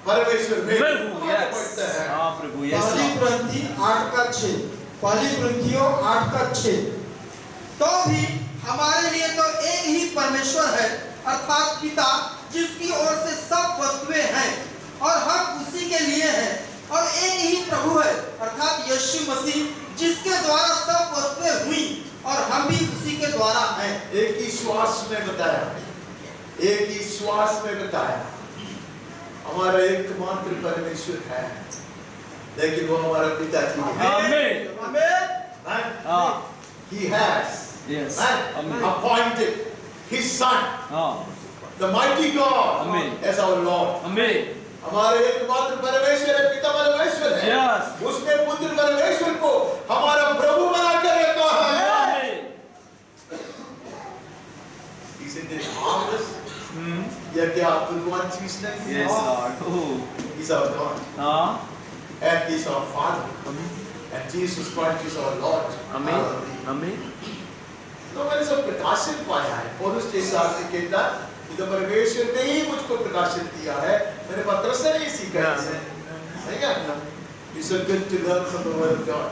परमेश्वर मैं हूँ। यस, हाँ प्रभु, यस, पहली कुरिन्थी 8:6, पहली कुरिन्थियों 8:6। तो भी हमारे लिए तो एक ही परमेश्वर है, अर्थात पिता, जिसकी ओर से सब वस्तुएं हैं और हम उसी के लिए हैं, और एक ही प्रभु है, अर्थात यीशु मसीह, जिसके द्वारा सब वस्तुएं हुई और हम भी उसी के द्वारा हैं। एक ही श्वास में बताया, एक ही श्वास में बताया, हमारा एकमात्र परमेश्वर है, लेकिन वो हमारा पिता जी है। आमीन, आमीन। हाँ, He has yes, appointed His Son, हाँ, the mighty God, Amen, as our Lord. आमीन, हमारे एकमात्र परमेश्वर है, पिता परमेश्वर है। यस, उसने पुत्र परमेश्वर को हमारा प्रभु बनाकर रखा है। आमीन, Isn't it marvelous? यह क्या भगवान चीज नहीं है? Yes Lord, oh, He's our God हाँ, and He's our Father and Jesus Christ is our Lord. आमीन, आमीन, तो मैंने सब प्रकाशित पाया है। पौलुस के साथ कहता है, पिता परमेश्वर ने ही मुझको प्रकाशित दिया है, मैंने पत्रस से नहीं सीखा इसे। सही है? It's so good to learn from the word of God.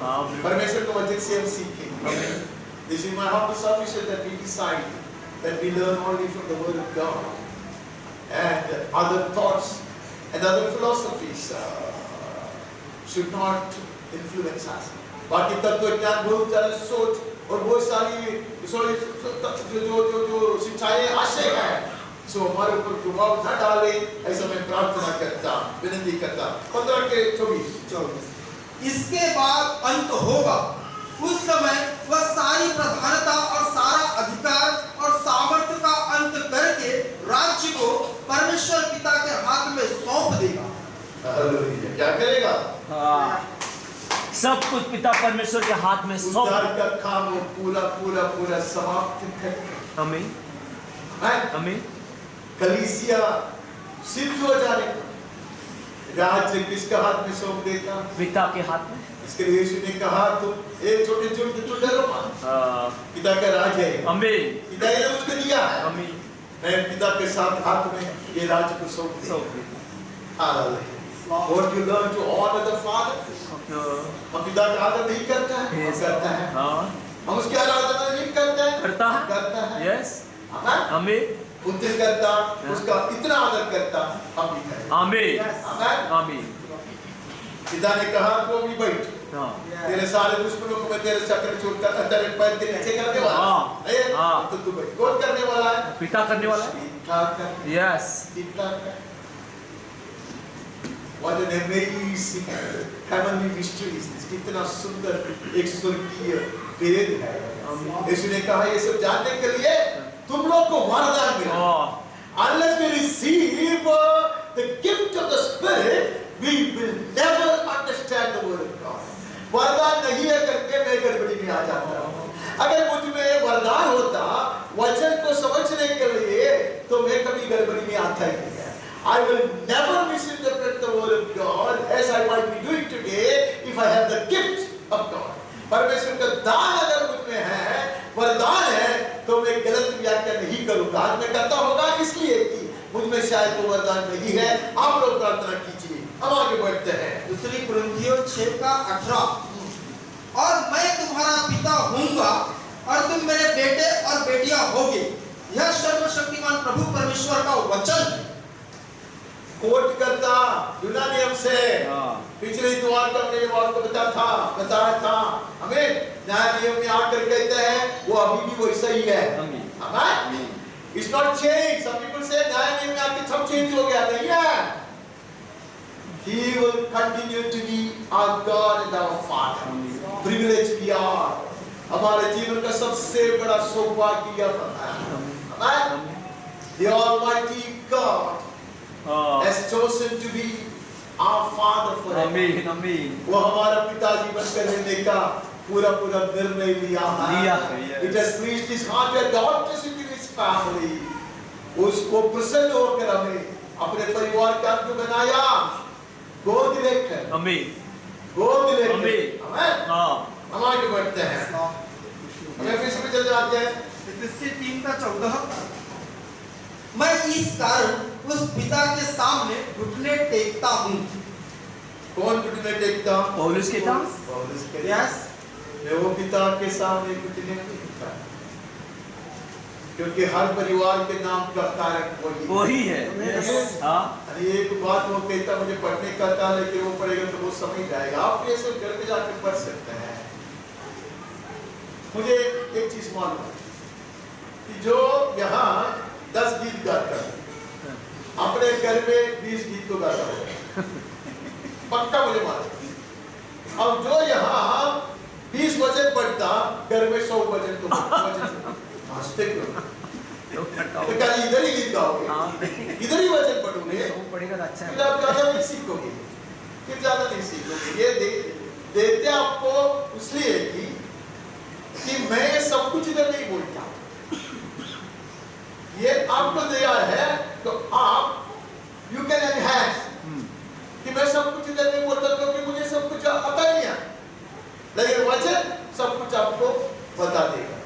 परमेश्वर के वचन से हम सीखेंगे। This is my humble submission that we decide that we learn only from the word of God, and other thoughts and other philosophies should not influence us. बाकी तत्वज्ञान, बहुत सारे सोच और बहुत सारी जो शिक्षाएं आशय है, सो हमारे ऊपर प्रभाव न डाले, ऐसा मैं प्रार्थना करता, विनती करता। 15-24। इसके बाद अंत होगा, उस समय वह सारी प्रधानता और सारा अधिकार और सामर्थ्य क्या करेगा? सब कुछ पिता परमेश्वर के हाथ में सौंप उद्धार का काम वो पूरा समाप्त कर। आमीन आमीन। आमीन। कलीसिया सिद्ध हो जाने का राज्य किसका हाथ में सौंप देता? पिता के हाथ में। इसके लिए यीशु ने कहा तुम एक छोटे छोटे डरो मत, पिता का राज है। आमीन। पिता ने मुझको दिया है, आमीन। मैं पिता के साथ हाथ में ये राज्य को सौंप देता। Hallelujah. What you learn to honor the Father? हम पिता का आदर नहीं करता है? Yes. करता है। हम उसकी आराधना नहीं करते हैं? करता है। Yes. आमीन। आमीन। पुत्र करता, उसका इतना आदर करता, हम भी करें। आमीन। आमीन। आमीन। पिता ने कहा तो भी बैठ, तेरे सारे दुश्मनों को मैं तेरे चक्कर में छोड़कर तेरे पैर के नीचे करने वाला हूं। तो तू बैठ। कौन करने वाला है? पिता करने वाला है। पिता कर। यस। पिता कर। What an amazing heavenly mystery is this? कितना सुंदर एक स्वर्गीय भेद है। यीशु ने कहा ये सब जानने के लिए तुम लोग को वरदान मिला। Unless we receive the gift of the Spirit, we will never understand the word of God. वरदान नहीं है करके मैं गड़बड़ी में आ जाता हूँ। अगर मुझ में वरदान होता वचन को समझने के लिए तो मैं कभी गड़बड़ी में आता ही नहीं। I will never misinterpret the word of God as I might be doing today if I have the gift of God. परमेश्वर का दान अगर मुझ में है, वरदान है, तो मैं गलत व्याख्या नहीं करूंगा। आज मैं करता होगा इसलिए कि मुझ में शायद वो वरदान नहीं है। आप लोग प्रार्थना कीजिए। हम आगे बढ़ते हैं। दूसरी कुरिन्थियों 6:18 और मैं तुम्हारा पिता होऊंगा और तुम मेरे बेटे और बेटियां होगे। यह सर्वशक्तिमान प्रभु परमेश्वर का वचन है। कोट करता यूनानी नियम से पिछले द्वार का अपने बात को बताया था हमें न्याय नियम में आकर कहते हैं वो अभी भी वैसा ही है। आमीन। It's not changed. Some people say न्याय नियम में आके सब चेंज हो गया। नहीं है। He will continue to be our God and our Father. Privilege we are. हमारे जीवन का सबसे बड़ा सौभाग्य यह है। आमीन। The Almighty God has chosen to be our Father forever. आमीन आमीन। वो हमारा पिताजी बनकर रहने का पूरा निर्णय लिया है। It has pleased His heart to adopt us into His family. उसको प्रसन्न होकर हमें अपने परिवार का अंग बनाया। गोद लेकर। आमीन। गोद लेकर। आमीन। आमीन। हम आगे बढ़ते हैं। हमें फिर से चल जाते हैं। इफिसी 3:14 मैं इस कारण उस पिता के सामने घुटने टेकता हूँ। कौन घुटने टेकता? पौलुस के था। पौलुस के। यस। मैं वो पिता के सामने घुटने टेकता क्योंकि हर परिवार के नाम का कारक वही है। एक बात वो कहता मुझे पढ़ने का था लेकिन वो पढ़ेगा तो वो समझ जाएगा। आप ये सब घर में जाकर पढ़ सकते हैं। मुझे एक चीज मालूम है कि जो यहाँ 10 गीत गाता है अपने घर में 20 गीत तो गाता है। पक्का मुझे मालूम। अब जो यहाँ 20 वचन पढ़ता घर में 100 वचन तो हंसते क्यों? तो क्या इधर ही गीत गाओगे? इधर ही वचन पढ़ोगे? पढ़ेगा अच्छा है। फिर आप ज्यादा नहीं सीखोगे। फिर ज्यादा नहीं सीखोगे। ये देते आपको इसलिए कि मैं सब कुछ इधर नहीं बोलता। ये आपको दिया है तो आप यू कैन एनहांस कि मैं सब कुछ इधर नहीं बोलता क्योंकि मुझे सब कुछ आता नहीं है, लेकिन वचन सब कुछ आपको बता देगा।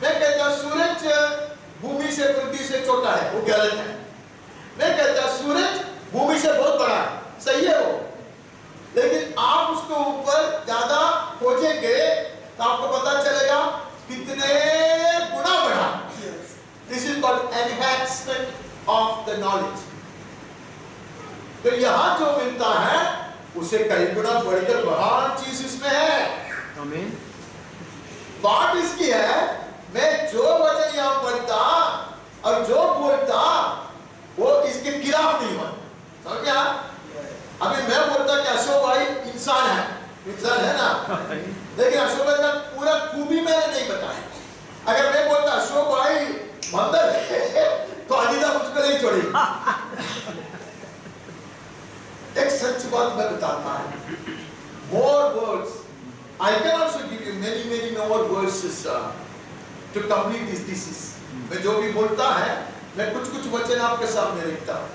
मैं कहता सूरज भूमि से पृथ्वी से छोटा है, वो गलत है। मैं कहता सूरज भूमि से बहुत बड़ा है, सही है वो, लेकिन आप उसको ऊपर ज्यादा खोजेंगे तो आपको पता चलेगा कितने गुना बढ़ा। This is called enhancement of the knowledge. तो यहाँ जो मिलता है उसे कई गुना बढ़कर महान चीज इसमें है। आमीन। बात इसकी है मैं जो वचन यहाँ पढ़ता और जो बोलता वो इसके खिलाफ नहीं हुआ। समझ गया? अभी मैं बोलता कि अशोक भाई इंसान है ना, लेकिन अशोक भाई का पूरा खूबी मैंने नहीं बताया। अगर मैं बोलता अशोक भाई मंदिर तो अनिता मुझको नहीं छोड़ी। एक सच बात मैं बताता हूँ. More words. I can also give you many more verses to complete this thesis. मैं जो भी बोलता है, मैं कुछ वचन आपके सामने रखता हूँ.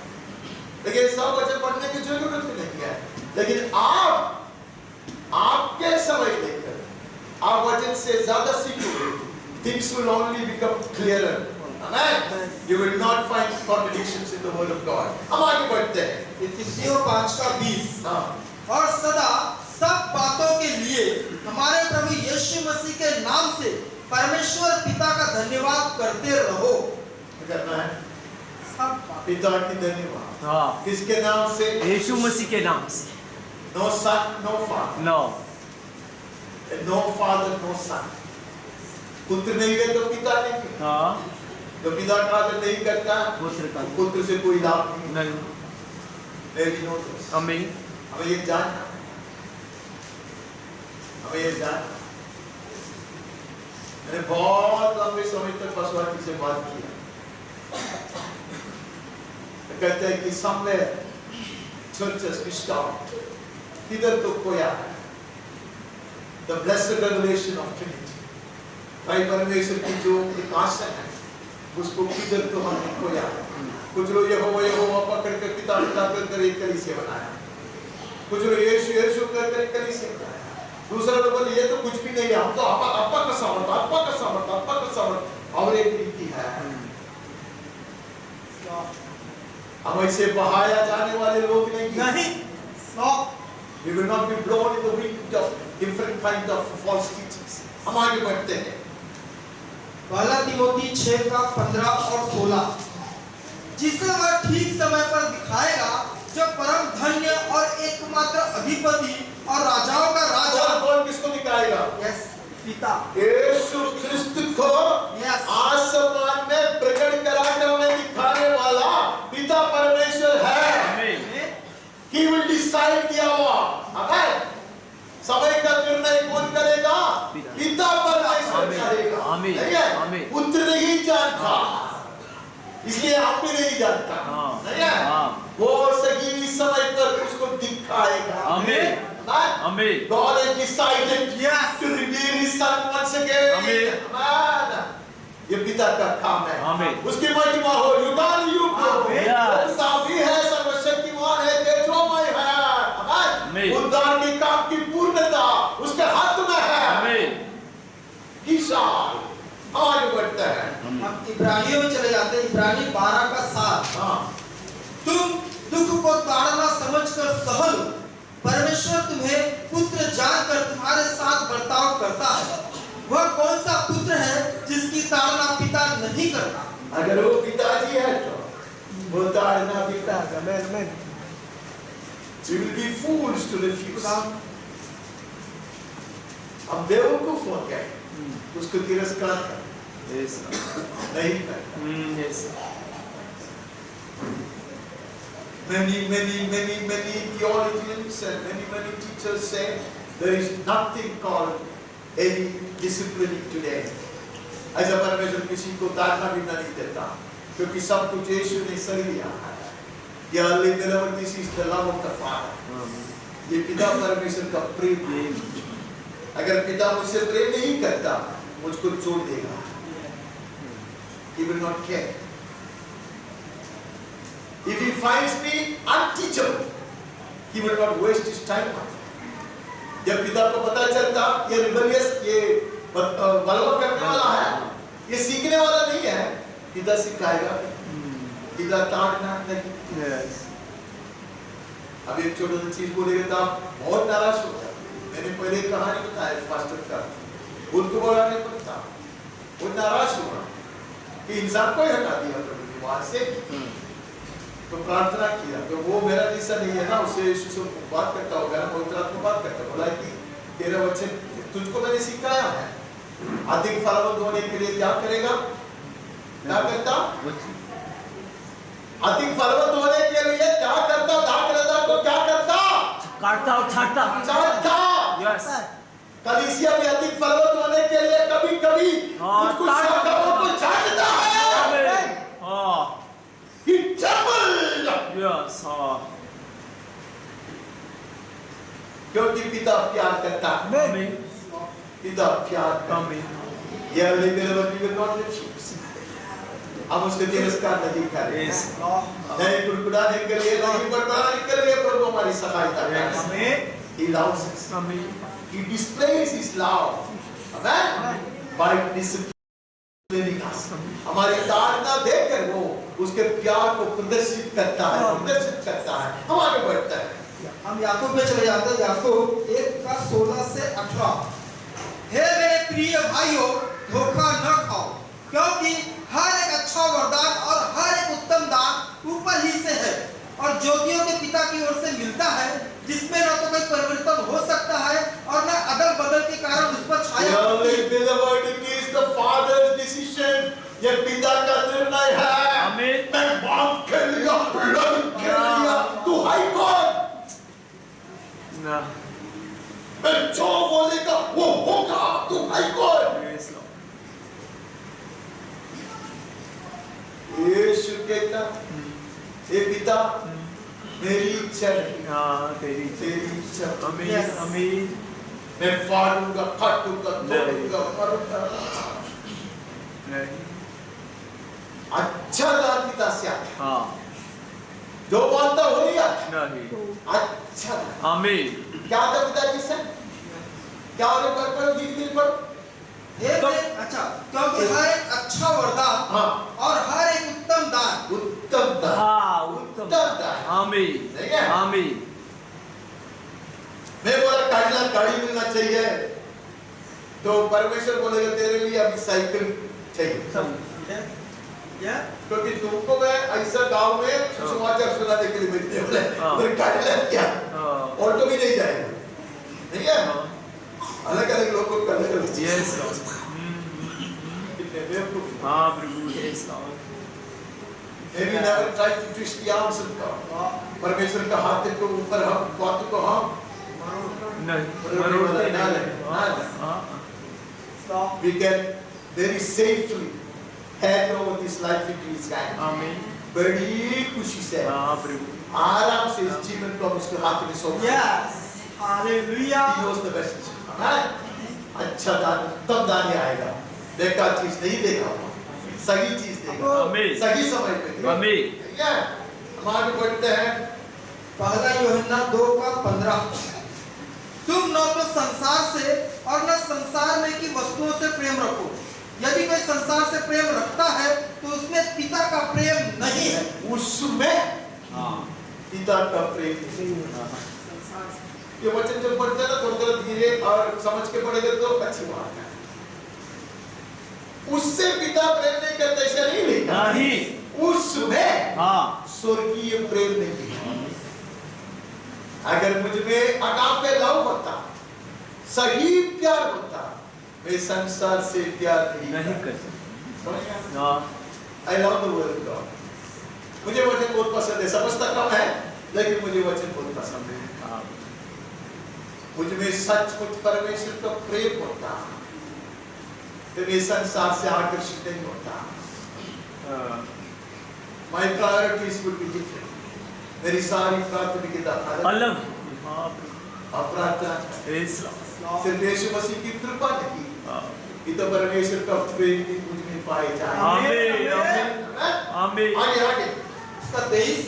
लेकिन सब वचन पढ़ने की जरूरत नहीं है. लेकिन आपके समय लेकर आप वचन से ज्यादा सीखोगे. Things will only become clearer. Amen. You will not find contradictions in the word of God. हम आगे बढ़ते हैं. इफिसियों 5:20 हाँ. और सदा सब बातों के लिए हमारे प्रभु यीशु मसीह के नाम से परमेश्वर पिता का धन्यवाद करते रहो. क्या करना है? सब बात. पिता की धन्यवाद. हाँ. किसके नाम से? यीशु मसीह के नाम से. No son, no father. No. No father, no son. पुत्र नहीं है तो पिता नहीं. हाँ. तो पिता का आदर नहीं करता, पुत्र से कोई लाभ नहीं. Very notice. Amen. हमें ये जानना. मैंने बहुत लंबे समय तक पशुवाटी से बात किया. कहते हैं कि somewhere churches missed out. किधर तो खोया है. The blessed revelation of Trinity. भाई परमेश्वर की जो प्रकाशन है, उसको किधर तो हमने खोया. कुछ लोग यहोवा पकड़ कर पिता कर एक कलीसिया बनाया. कुछ लोग यीशु कर एक कलीसिया बनाया. दूसरा लोग बोले ये तो कुछ भी नहीं है, हम तो आपा का सामर्थ और एक रीति है. हम ऐसे बहाया जाने वाले लोग नहीं. We will not be blown in the wind of different kind of false teachings. हम आगे बढ़ते हैं. पहला तिमोथी 6:15 और 16 जिसे वह ठीक समय पर दिखाएगा, जो परम धन्य और एकमात्र अधिपति और राजाओं का राजा. कौन किसको दिखाएगा? यस, पिता यीशु ख्रिस्त को आसमान में प्रकट कराकर हमें दिखाने वाला पिता परमेश्वर है. He will decide the hour. Amen. समय का निर्णय कौन करेगा? पिता परमेश्वर करेगा. नहीं, पुत्र नहीं जानता, इसलिए हम भी नहीं जानता. नहीं है? वो सही समय पर उसको दिखाएगा. Amen. God has decided to reveal His Son once again. Amen. ये पिता का काम है. उसकी महिमा हो. युगान युग पिता भी है, सर्वशक्तिमान है, तेजोमय है. उद्धार के काम की पूर्णता उसके हाथ में है. विशाल. आगे बढ़ते हैं. हम इब्रानियों में चले जाते हैं. इब्रानी 12:7 तुम दुख को ताड़ना समझकर सह लो. परमेश्वर तुम्हें पुत्र जानकर तुम्हारे साथ बर्ताव करता है. वह कौन सा पुत्र है जिसकी ताड़ना पिता नहीं करता? अगर वो पिताजी है तो वो ताड़ना पिता का. We will be fools to refuse. हम बेवकूफ हो गए उसको तिरस्कार कर. नहीं कर. Many theologians and many teachers say there is nothing called any discipline today. ऐसा परमेश्वर किसी को ताड़ना भी नहीं देता, क्योंकि सब कुछ यीशु ने सही लिया है. This is the love of the Father. ये पिता परमेश्वर का प्रेम. अगर पिता मुझसे प्रेम नहीं करता, मुझको छोड़ देगा. He will not care. If he finds me unteachable, he will not waste his time on me. जब पिता को पता चलता ये rebellious, ये बलवा करने वाला है, ये सीखने वाला नहीं है, पिता सिखाएगा. पिता ताड़ना नहीं. अब एक छोटा सा चीज बोलेगा तो आप बहुत नाराज हो जाते. मैंने पहले कहानी बताया पास्टर का. उनको बोलाने पर था, वो नाराज हुआ कि इंसान को ही हटा दिया प्रभु ने वहां से. तो प्रार्थना किया, तो वो मेरा जैसा नहीं है ना, उसे यीशु से बात करता होगा ना, पवित्र आत्मा बात करता. बोला कि तेरा वचन तुझको मैंने सिखाया है, अधिक फलवंत होने के लिए क्या करेगा? क्या करता? अधिक फलवंत होने के लिए क्या करता? दाखलता को क्या करता? काटता और छाटता. यस. कलीसिया में अधिक फलवंत होने के लिए कभी-कभी कुछ शाखाओं को छाटता है. He trembled. Yes. पिता प्यार करता है। Amen. पिता प्यार करता है। Amen. यह will not refuse. हम उसके तिरस्कार नहीं करें। Yes. नहीं कुड़कुड़ाने के लिए, नहीं बड़बड़ाने के लिए प्रभु हमारी सहायता करें। Amen. He loves us. Amen. He displays His love. Amen. By disciplining us. हमारी ताड़ना देकर वो उसके प्यार को प्रदर्शित करता है, हम आगे बढ़ते हैं। हम याकूब में चले जाते हैं। याकूब 1:16-18। हे मेरे प्रिय भाइयों, धोखा न खाओ, क्योंकि हर एक अच्छा वरदान और हर एक उत्तम दान ऊपर ही से है और ज्योतियों के पिता की ओर से मिलता है, जिसमें न तो कोई परिवर्तन हो सकता है और न अदल बदल के कारण उस पर छाया होती है। The Father's decision, ये पिता का निर्णय है। Amen. मैं बाप के लिए, लड़ के लिए, तू है कौन? No. मैं जो बोलेगा वो होगा, तू है कौन? Yes, Lord. यीशु कहता, हे पिता, मेरी इच्छा नहीं, तेरी तेरी इच्छा। Amen. Yes. Amen. मैं फाड़ूंगा, काटूंगा, तोड़ूंगा, मारूंगा। नहीं। अच्छा दान पिता से आता है। हाँ। जो मानता हो नहीं आता। नहीं। अच्छा दान। Amen. क्या आता पिताजी से? क्या और एक बार पढ़ो, दिल पढ़ो। अच्छा, क्योंकि हर एक अच्छा वरदान हाँ। और हर एक उत्तम दान उत्तम दान। हाँ, उत्तम दान। Amen. ठीक है? Amen. मैं बोला गाड़ी मिलना चाहिए, तो परमेश्वर बोलेगा तेरे लिए अभी साइकिल चाहिए। क्योंकि तुमको मैं ऐसा गांव में सुसमाचार सुनाने के लिए भेजने वाला है, तो गाड़ी क्या? ऑटो भी नहीं जाएगा, ठीक है? अलग अलग लोगों को अलग अलग चीज़। Yes, Lord. कितने बेवकूफ हैं। हाँ, प्रभु। Yes, Lord. Maybe never try to twist the arms of God. परमेश्वर का हाथ को ऊपर हम बात को हम नहीं। मरोड़ते नहीं। We can very safely hand over this life into His hand. Amen. बड़ी खुशी से, हाँ, प्रभु। आराम से इस जीवन को हम उसके हाथ में सौंप दें। Yes. Hallelujah. He knows the best. अच्छा दान, तब दान ही आएगा। बेकार चीज नहीं देगा, सही चीज देगा, Amen. सही समय पे देगा। Amen. ठीक है? हम आगे बढ़ते हैं। पहला यूहन्ना 2:15। तुम न तो संसार से और न संसार में की वस्तुओं से प्रेम रखो। यदि कोई संसार से प्रेम रखता है तो उसमें पिता का प्रेम नहीं है। उसमें पिता का प्रेम नहीं है। ये वचन जब पढ़ते हैं ना, थोड़ा धीरे और समझ के पढ़ेंगे तो अच्छी बात है। उससे पिता प्रेम नहीं करता, ऐसा नहीं लिखा। नहीं। उसमें हाँ। स्वर्गीय प्रेम नहीं है। अगर मुझ में अगापे लव होता, सही प्यार होता, मैं संसार से प्यार नहीं कर सकता। I love the word of God. मुझे वचन बहुत पसंद है, समझता कम है, लेकिन मुझे वचन बहुत पसंद है। मुझ में सचमुच परमेश्वर का प्रेम होता, तो मैं संसार से आकर्षित नहीं होता। My priorities would be different. मेरी सारी प्राथमिकता अलग। प्रार्थना सिर्फ यीशु मसीह की कृपा नहीं, तो परमेश्वर का प्रेम भी मुझ में पाए जाए। आमीन। आगे 23।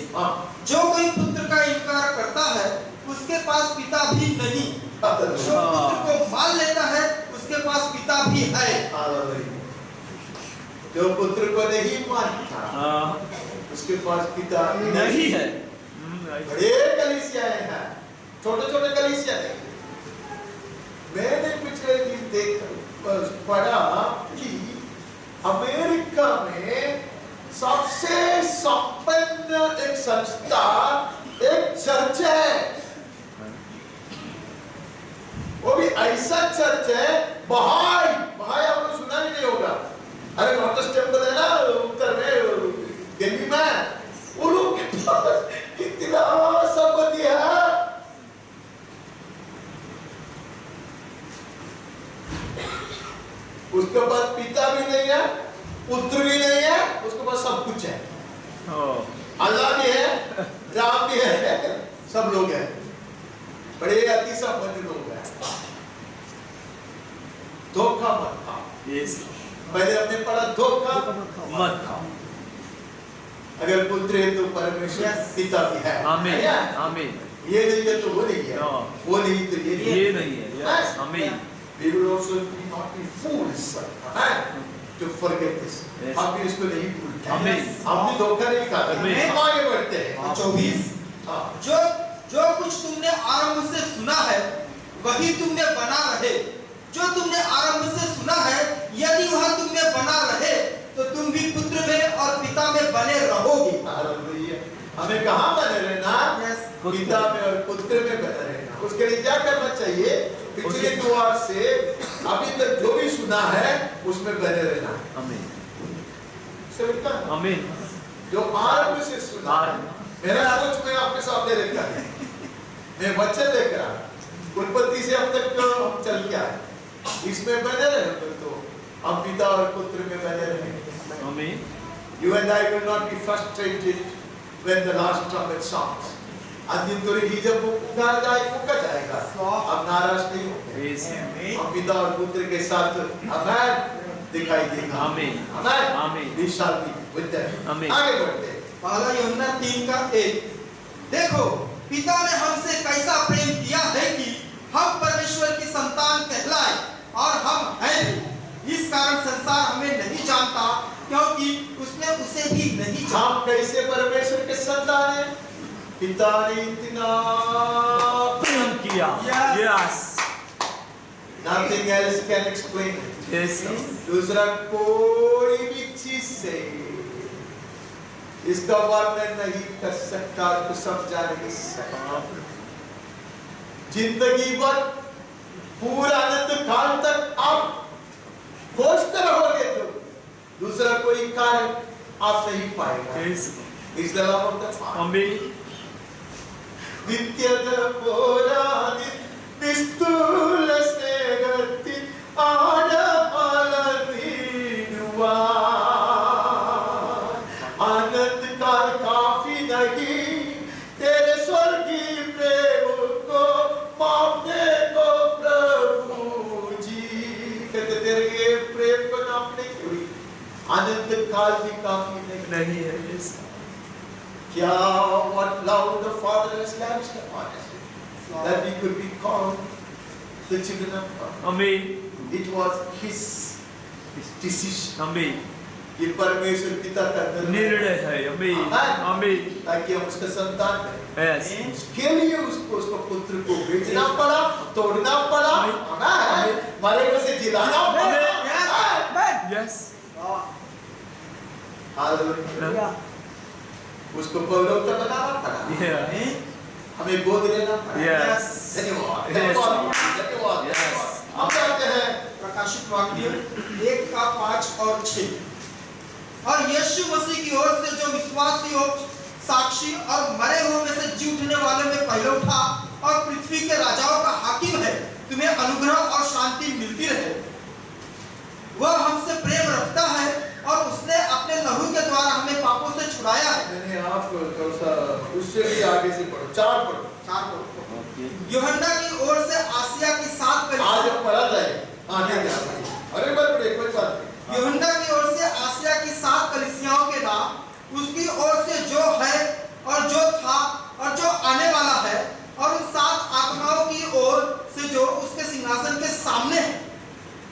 जो कोई पुत्र का इनकार करता है उसके पास पिता भी नहीं, जो पुत्र को मान लेता है उसके पास पिता भी है। जो पुत्र को नहीं मानता उसके पास पिता नहीं है। बड़े कलीसियाएं हैं, छोटे छोटे कलीसिया नहीं। मैंने पिछले दिन पढ़ा कि अमेरिका में सबसे संपन्न एक संस्था, एक चर्च है। वो भी ऐसा चर्च है, बहाई आपको सुना भी नहीं होगा। अरे लोटस टेम्पल है ना उत्तर में, दिल्ली में, वो लोग के पास कितना संपत्ति है। उसके पास पिता भी नहीं है, पुत्र भी नहीं है, उसके पास सब कुछ है। अल्लाह भी है, राम भी है, सब लोग हैं। बड़े अति संपन्न लोग हैं। धोखा मत खाओ। यस पहले हमने पढ़ा धोखा मत खाओ। अगर पुत्र है तो परमेश्वर पिता भी है। आमीन आमीन। ये नहीं है तो वो नहीं है, वो नहीं तो ये नहीं है। यस आमीन। We will also not be fools, to forget this. Yes. हम भी इसको नहीं भूलते। आमीन। हम भी धोखा नहीं खाते। आमीन। हम आगे बढ़ते हैं। 24 हाँ। जो कुछ तुमने आरंभ से सुना है वही तुम में बना रहे। जो तुमने आरंभ से सुना है यदि वह तुम में बना रहे तो तुम भी पुत्र में और पिता में बने रहोगे। हालेलुया। हमें कहाँ बने रहना? पिता में और पुत्र में बने रहना। उसके लिए क्या करना चाहिए? पिछले द्वार से अभी तक जो भी सुना है उसमें बने रहना। आमीन समझता? आमीन। जो आरंभ से सुना है, मेरा सोच में आपके सामने रखा है। मैं वचन लेकर आया, उत्पत्ति से अब तक हम चल के आए, इसमें बने रहे तो हम पिता और पुत्र में बने रहे। आमीन। You and I will not be frustrated when the last trumpet sounds. अंतिम तुरही जब वो पुकार जाएगा, अब नाराज नहीं होंगे। हम पिता और पुत्र के साथ अमैन दिखाई देगा। आमीन आमीन। We shall be with them। आमीन। आगे बढ़ते हैं। पहला यूहन्ना 3:1 देखो पिता ने हमसे कैसा प्रेम किया है कि हम परमेश्वर की संतान कहलाए और हम हैं भी। इस कारण संसार हमें नहीं जानता क्योंकि उसने उसे भी नहीं जाना। हम कैसे परमेश्वर के संतान हैं? पिता ने इतना प्रेम किया। Yes Nothing else can explain it। Yes दूसरा कोई भी चीज से इसका वर्णन नहीं कर सकता, तो समझा नहीं सकता। जिंदगी भर पूरा अनंत काल तक आप खोजते रहोगे तो दूसरा कोई कारण आप नहीं पाएगा। Yes Is the love of the Father। आमीन। ನಿತ್ಯದ ಪೋರಾದಿ ನಿಸ್ತುಲ ಸ್ನೇಹತಿ ಆಡಮಾಲ ನೀಡುವ आनंद काल काफी नहीं तेरे स्वर्गीय प्रेम को मापने को प्रभु जी। कहते तेरे प्रेम को नापने के लिए आनंद काल भी काफी नहीं है। यस क्या what love the Father has lavished upon us that we could be called the children of God। आमीन। It was His decision। आमीन। ये परमेश्वर पिता का निर्णय है। आमीन आमीन। ताकि हम उसका संतान बने। यस उसके लिए उसको पुत्र को बेचना पड़ा, तोड़ना पड़ा, मरे से जिलाना पड़ा। Yes hallelujah. उसको पौलौता बनाना पड़ा। हमें गोद लेना पड़ा। यस धन्यवाद धन्यवाद धन्यवाद। हम कहते हैं प्रकाशित वाक्य 1:5 और 6 और यीशु मसीह की ओर से जो विश्वासी हो, साक्षी और मरे हुए में से जी उठने वाले में पहले उठा और पृथ्वी के राजाओं का हाकिम है, तुम्हें अनुग्रह और शांति मिलती रहे। वह हमसे प्रेम रखता है और उसने अपने लहू के द्वारा हमें पापों से छुड़ाया है। मैंने आप थोड़ा सा उससे भी आगे से पढ़ो, 4 पढ़ो। यूहन्ना की ओर से आसिया की 7 आज कलीसिया। पढ़ा जाए आगे जा। अरे बड़े कोई बात नहीं। यूहन्ना की ओर से आसिया की 7 कलीसियाओं के नाम, उसकी ओर से जो है और जो था और जो आने वाला है, और उन 7 आत्माओं की ओर से जो उसके सिंहासन के सामने है,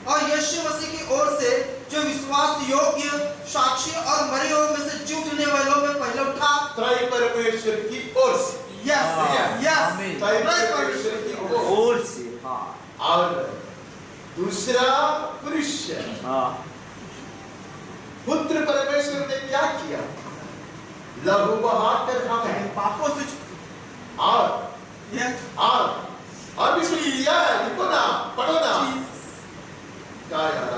और यीशु मसीह की ओर से जो विश्वास योग्य, साक्षी और मरे हुए में से जी उठने वालों में पहले उठा। त्रय परमेश्वर की ओर से। यस यस त्रय परमेश्वर की ओर से। और दूसरा पुरुष पुत्र परमेश्वर ने क्या किया? लहू बहाकर हमें पापों से और भी कुछ किया है। लिखो ना, पढ़ो ना। क्या यार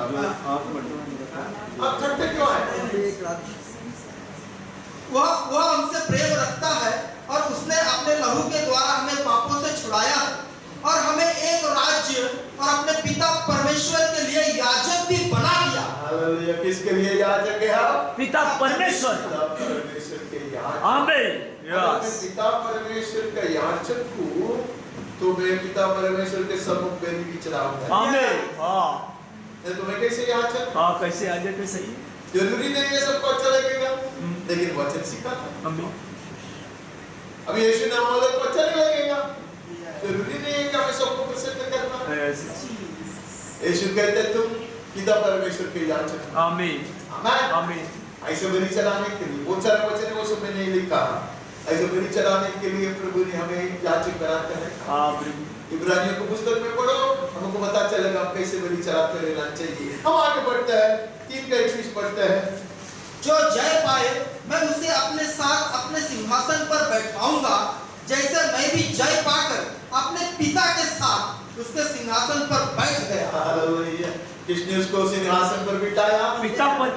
आप करते क्यों है? वह हमसे प्रेम रखता है और उसने अपने लहू के द्वारा हमें पापों से छुड़ाया है और हमें एक राज्य और अपने पिता परमेश्वर के लिए याजक भी बना दिया। हालेलुया। किसके लिए याजक है? पिता परमेश्वर। पिता परमेश्वर के याजक। आमीन। यस पिता परमेश्वर का याजक को तो मैं पिता परमेश्वर के सम्मुख बेली भी चढ़ाऊंगा। आमीन। हाँ तुम्हें कैसे यहाँ चल? हाँ कैसे आ जाते सही। जरूरी नहीं है सबको अच्छा लगेगा, लेकिन वचन सिखाता। आमीन। अब यीशु नाम वाले को अच्छा नहीं लगेगा, जरूरी नहीं है कि हमें सबको प्रसन्न करना। यीशु कहते तुम पिता परमेश्वर के यहाँ चलो। आमीन। आमीन। आमीन। ऐसे बलि चढ़ाने के लिए बहुत सारे वचन है, वो सब में नहीं लिखा। ऐसे बलि चढ़ाने के लिए प्रभु ने हमें याचक बनाते हैं। हाँ प्रभु। इब्रानियों को पुस्तक में पढ़ो, हमको पता चलेगा हम कैसे बलि चढ़ाते रहना चाहिए। हम आगे बढ़ते हैं, 3:21 पढ़ते हैं। जो जय पाए मैं उसे अपने साथ अपने सिंहासन पर बैठाऊंगा, जैसे मैं भी जय पाकर अपने पिता के साथ उसके सिंहासन पर बैठ गया। हालेलुया। किसने उसको सिंहासन पर बिठाया? पिता पर।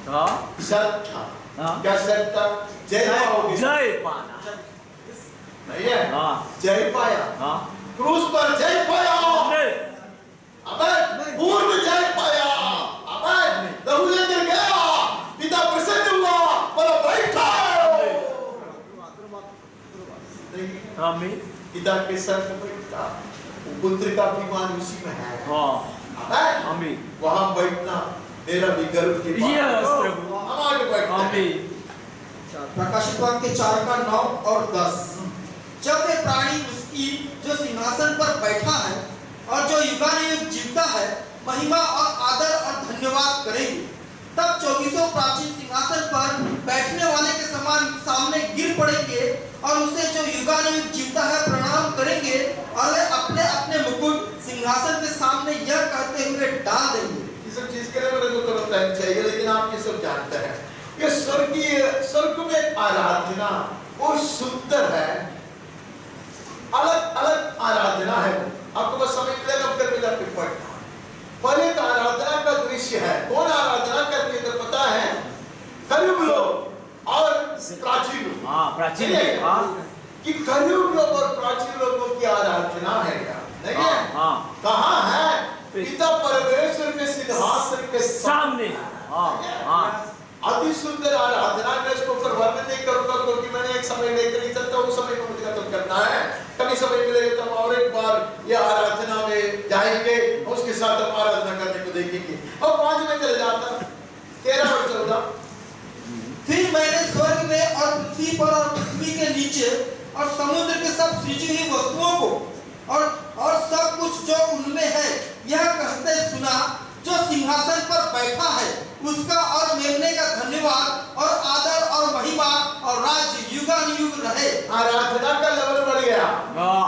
हाँ शर्त था। हाँ। क्या शर्त था? जय पाओगे। जय पाना नहीं है? हाँ जय पाया। हाँ क्रूस पर जय पाया। आमीन। अबे पूर्ण जय पाया। अबे लहू लेकर गया, पिता प्रसन्न हुआ, बोला बैठा। आमीन। पिता के सर पर बैठा, पुत्र का अभिमान उसी में है। हाँ अबे आमीन। वहां बैठना मेरा भी गर्व की बात है। यस प्रभु। हम आगे बढ़ते हैं। आमीन। प्रकाशित वाक्य 4:9 और 10। जब वे प्राणी उसकी जो सिंहासन पर बैठा है और जो युगानुयुग जीवता है महिमा और आदर और धन्यवाद करेंगे, तब 24 प्राचीन सिंहासन पर बैठने वाले के समान सामने गिर पड़ेंगे और उसे जो युगानुयुग जीवता है प्रणाम करेंगे, और वे अपने अपने मुकुट सिंहासन के सामने यह कहते हुए डाल देंगे। ये सब चीज के लिए मेरे को तुरंत टाइम चाहिए, लेकिन आप ये सब जानते हैं ये स्वर्ग में आराधना वो सुंदर है, अलग अलग आराधना है। आपको बस समझ मिलेगा फिर में जाके पढ़ना। पहले का आराधना का दृश्य है, कौन आराधना करते तो पता है? करीब लोग और प्राचीन लोग। हाँ प्राचीन हाँ कि करीब लोग और प्राचीन लोगों की आराधना है क्या? नहीं है? हाँ कहाँ है? पिता परमेश्वर के सिंहासन के सामने। हाँ हाँ अति सुंदर आराधना। मैं इसको वर्णन नहीं करूंगा क्योंकि मैंने एक समय लेकर नहीं चलता, उस समय को मुझे खत्म करना है। कभी समय मिलेगा तो और एक बार ये आराधना में जाएंगे, उसके साथ हम आराधना करने को देखेंगे। और 5 में चले जाता 13 और 14। फिर मैंने स्वर्ग में और पृथ्वी पर और पृथ्वी के नीचे और समुद्र के सब सृजी हुई वस्तुओं को और सब कुछ जो उनमें है यह कहते सुना, जो सिंहासन पर बैठा है उसका और मेमने का धन्यवाद और आदर और महिमा और राज्य युगानुयुग रहे। आराधना का लेवल बढ़ गया। हाँ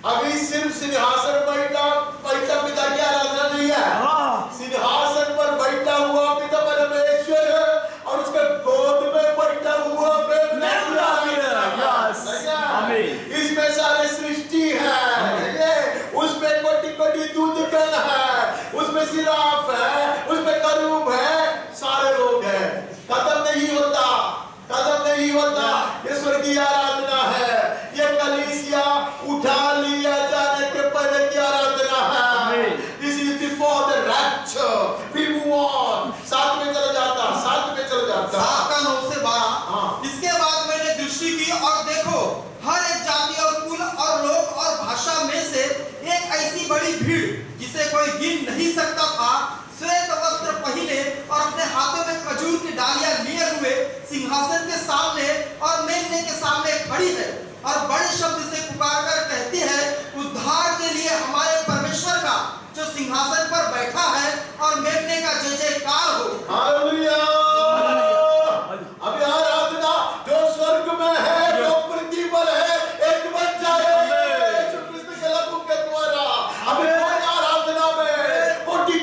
अभी सिर्फ सिंहासन बैठा पिता की आराधना नहीं है। हाँ सिंहासन पर बैठा हुआ पिता परमेश्वर और उसके गोद में बैठा हुआ इसमें सारे सृष्टि है, उसमें कोटि दूध कण है, उसमें सिराफ है, उसमें करूब है, सारे लोग हैं। खत्म नहीं होता। ये स्वर्गीय आराधना है। ये कलीसिया उठा लिया जाने के पहले की आराधना है। This is before the rapture. We move on. 7 में चला जाता। 9 से 12। इसके बाद मैंने दृष्टि की और देखो हर एक जाति और कुल और लोग और भाषा में से एक ऐसी बड़ी भीड़ जिसे कोई गिन नहीं सकता था, श्वेत वस्त्र पहने और अपने हाथों में खजूर की डालियां लिए हुए सिंहासन के सामने और मेमने के सामने खड़ी है और बड़े शब्द से पुकारकर कहती है, उद्धार के लिए हमारे परमेश्वर का जो सिंहासन पर बैठा है और मेमने का जय जयकार हो। हालेलुया। अभी आराधना जो स्वर्ग में है, जो पृथ्वी पर है, एक बन जाए यीशु क्रिस्त के लहू के द्वारा। अभी कोई आराधना में कोटि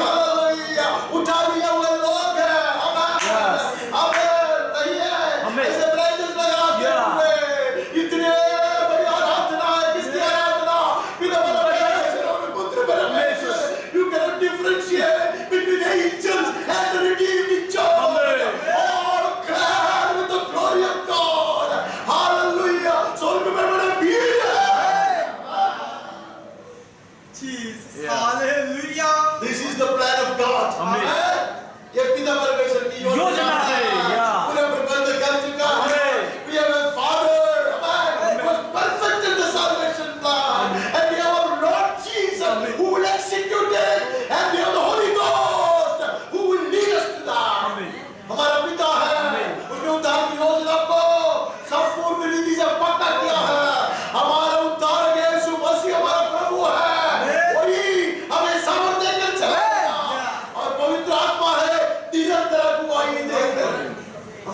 हालेलुया उठा लिया हुए लोग हैं। अबे ऐसे प्रेजेंस लगाते हुए इतने बड़ी आराधना है। किसकी आराधना? पिता परमेश्वर और पुत्र परमेश्वर। You cannot differentiate between angels and the redeemed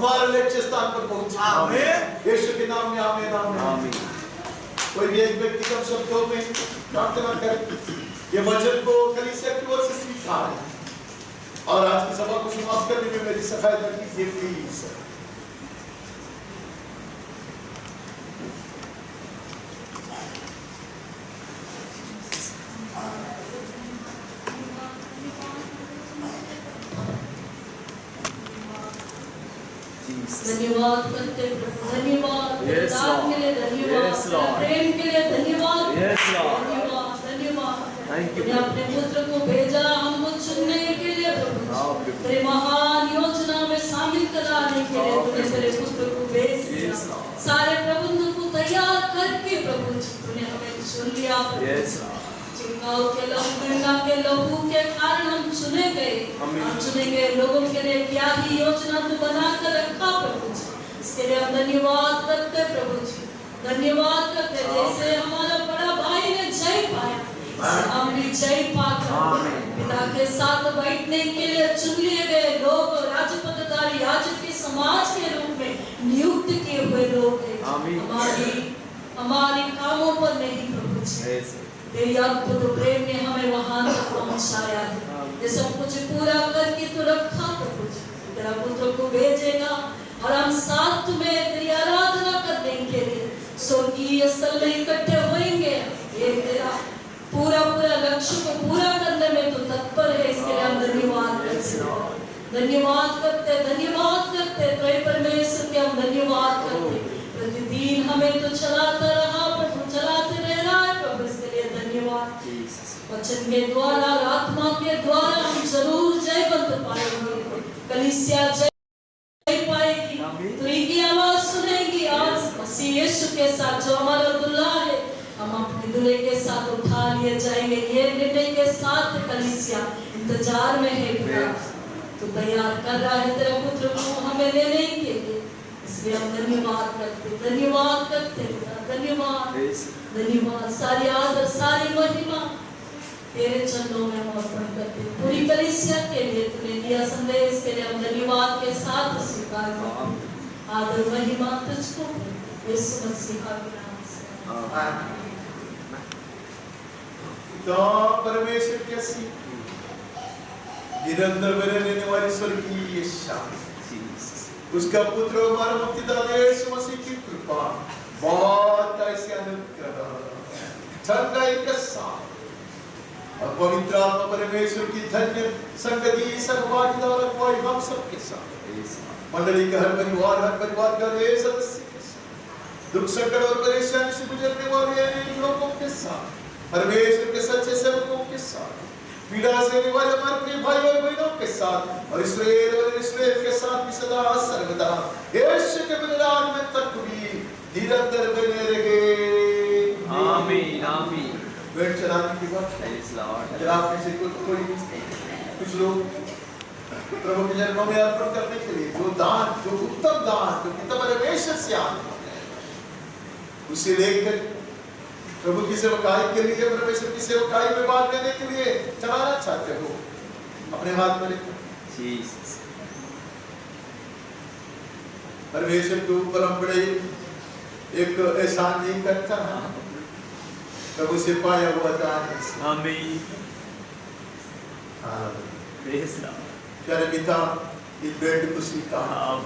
हमारे लक्ष्य स्थान पर पहुंचे। आमीन। यीशु के नाम में आमीन आमीन। आमीन। कोई भी एक व्यक्ति कम शब्दों में प्रार्थना करे, ये वचन को कलीसिया की ओर से स्वीकार है। और आज की सभा को समाप्त करने में मेरी सहायता कीजिए प्लीज। धन्यवाद करते प्रभु, धन्यवाद Yes, दान के लिए, धन्यवाद Yes, Lord. प्रेम के लिए, धन्यवाद Yes, Lord. धन्यवाद धन्यवाद। Thank you, तूने अपने पुत्र को भेजा हमको चुनने के लिए प्रभु, हाँ, प्रभु। तेरे महान योजना में शामिल कराने के लिए तूने तेरे पुत्र को भेज दिया। Yes, Lord. सारे प्रबंधों को तैयार करके प्रभु तूने हमें चुन लिया प्रभु। Yes, Lord. चिंगाओं के लहू, गंगा के लहू के कारण हम चुने गए। आमीन। हम चुने गए लोगों के लिए क्या ही योजना तू बना कर रखा प्रभु जी, इसके लिए हम धन्यवाद करते प्रभु जी, धन्यवाद करते। जैसे हमारा बड़ा भाई ने जय पाया, वैसे हम भी जय पाकर आमीन। पिता के साथ बैठने के लिए चुन लिए गए लोग, राजपदधारी याजक के समाज के रूप में नियुक्त किए हुए लोग हैं। आमीन। हमारी कामों पर नहीं प्रभु जी, Yes. तेरी अद्भुत प्रेम ने हमें वहां तक पहुंचाया है। ये सब कुछ पूरा करके तू रखा प्रभु जी, तेरा पुत्र को भेजेगा और हम साथ में तेरी आराधना करने के लिए स्वर्गीय स्थल में इकट्ठे होंगे। ये तेरा पूरा लक्ष्य को पूरा करने में तू तत्पर है, इसके लिए हम धन्यवाद करते, धन्यवाद करते तेरे परमेश्वर के हम धन्यवाद करते। प्रतिदिन हमें तो चलाता रहा प्रभु, चलाते रहना है प्रभु, इसके लिए धन्यवाद। वचन के द्वारा और आत्मा के द्वारा हम जरूर जयवंत पाएंगे, कलीसिया जय पाएगी, तुरी की आवाज सुनेगी। और मसीह यीशु के साथ जो हमारा दुल्हा है, हम अपने दूल्हे के साथ उठा लिए जाएंगे। ये निर्णय के साथ कलीसिया इंतजार में है पिता, तो तैयार कर रहा है तेरे पुत्र को हमें लेने के लिए, इसलिए हम धन्यवाद करते धन्यवाद। सारी आदर सारी महिमा तेरे चरणों में हम अर्पण करते हैं। पूरी कलीसिया के लिए तूने दिया संदेश के लिए हम धन्यवाद के साथ स्वीकार करते हैं। आदर महिमा तुझको यीशु मसीह के नाम से। तो परमेश्वर की सी निरंतर बने रहने वाली स्वर्गीय शांति, उसका पुत्र हमारा मुक्तिदाता यीशु मसीह की कृपा, बहुत ऐसे अनुग्रह, चंगाई के साथ और पवित्र आत्मा परमेश्वर की धन्य संगति सहभागिता और अगुवाई हम सबके साथ, मंडली का हर परिवार का सदस्य के साथ, दुख संकट और परेशानी से गुजरने वाले अनेक लोगों के साथ, परमेश्वर के सच्चे सेवकों के साथ, पीड़ा सहने वाले हमारे प्रिय भाई और बहनों के साथ, और इस्राएल के साथ भी सदा सर्वदा यीशु के बलिदान में तक भी निरंतर बने रहे। आमीन आमीन। वेट चलाने की बात अगर आप में से कोई कुछ लोग प्रभु के चरणों में अर्पण करने के लिए जो दान, जो उत्तम दान, जो पिता परमेश्वर से आता है, उसे लेकर प्रभु की सेवकाई के लिए, परमेश्वर की सेवकाई में भाग लेने के लिए चलाना चाहते हो, अपने हाथ में लेकर परमेश्वर के ऊपर हम बड़े एक एहसान नहीं करता, प्रभु से पाया हुआ दान। आमीन। प्यारे पिता, इस बेटे को स्वीकार,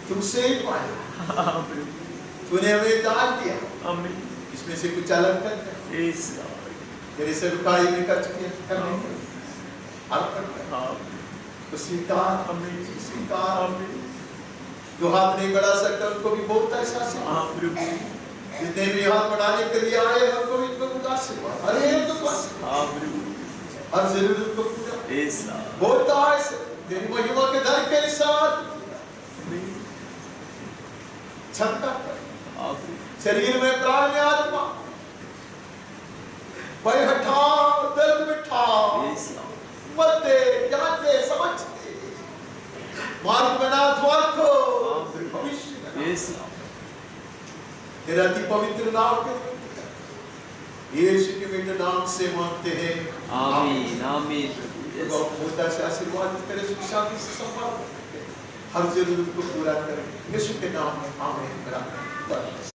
तुमसे ही पाया, तूने हमें दान दिया, इसमें से कुछ अलग कर तेरे सेवकाई में खर्च करने के अर्पण तो स्वीकार। जो हाथ नहीं बढ़ा सकता उनको भी बहुत ऐसा से, जितने भी हाथ बढ़ाने के लिए आए हमको भी इनको आशीर्वाद, अरे हर जरूरत को पूरा बहुत ऐसे तेरी महिमा के दर के साथ क्षमता कर, शरीर में प्राण में आत्मा, भय हटाओ, दर्द मिटाओ, मत दे, ज्ञान दे, समझ दे, मार्ग बना द्वार को, तेरा अति पवित्र नाम के यीशु के बेटे नाम से मांगते हैं, आमीन आमीन। तो बहुत से आशीर्वाद करे, सुख शांति से संभाल हर जरूरत को पूरा करे। यीशु के नाम में आमीन।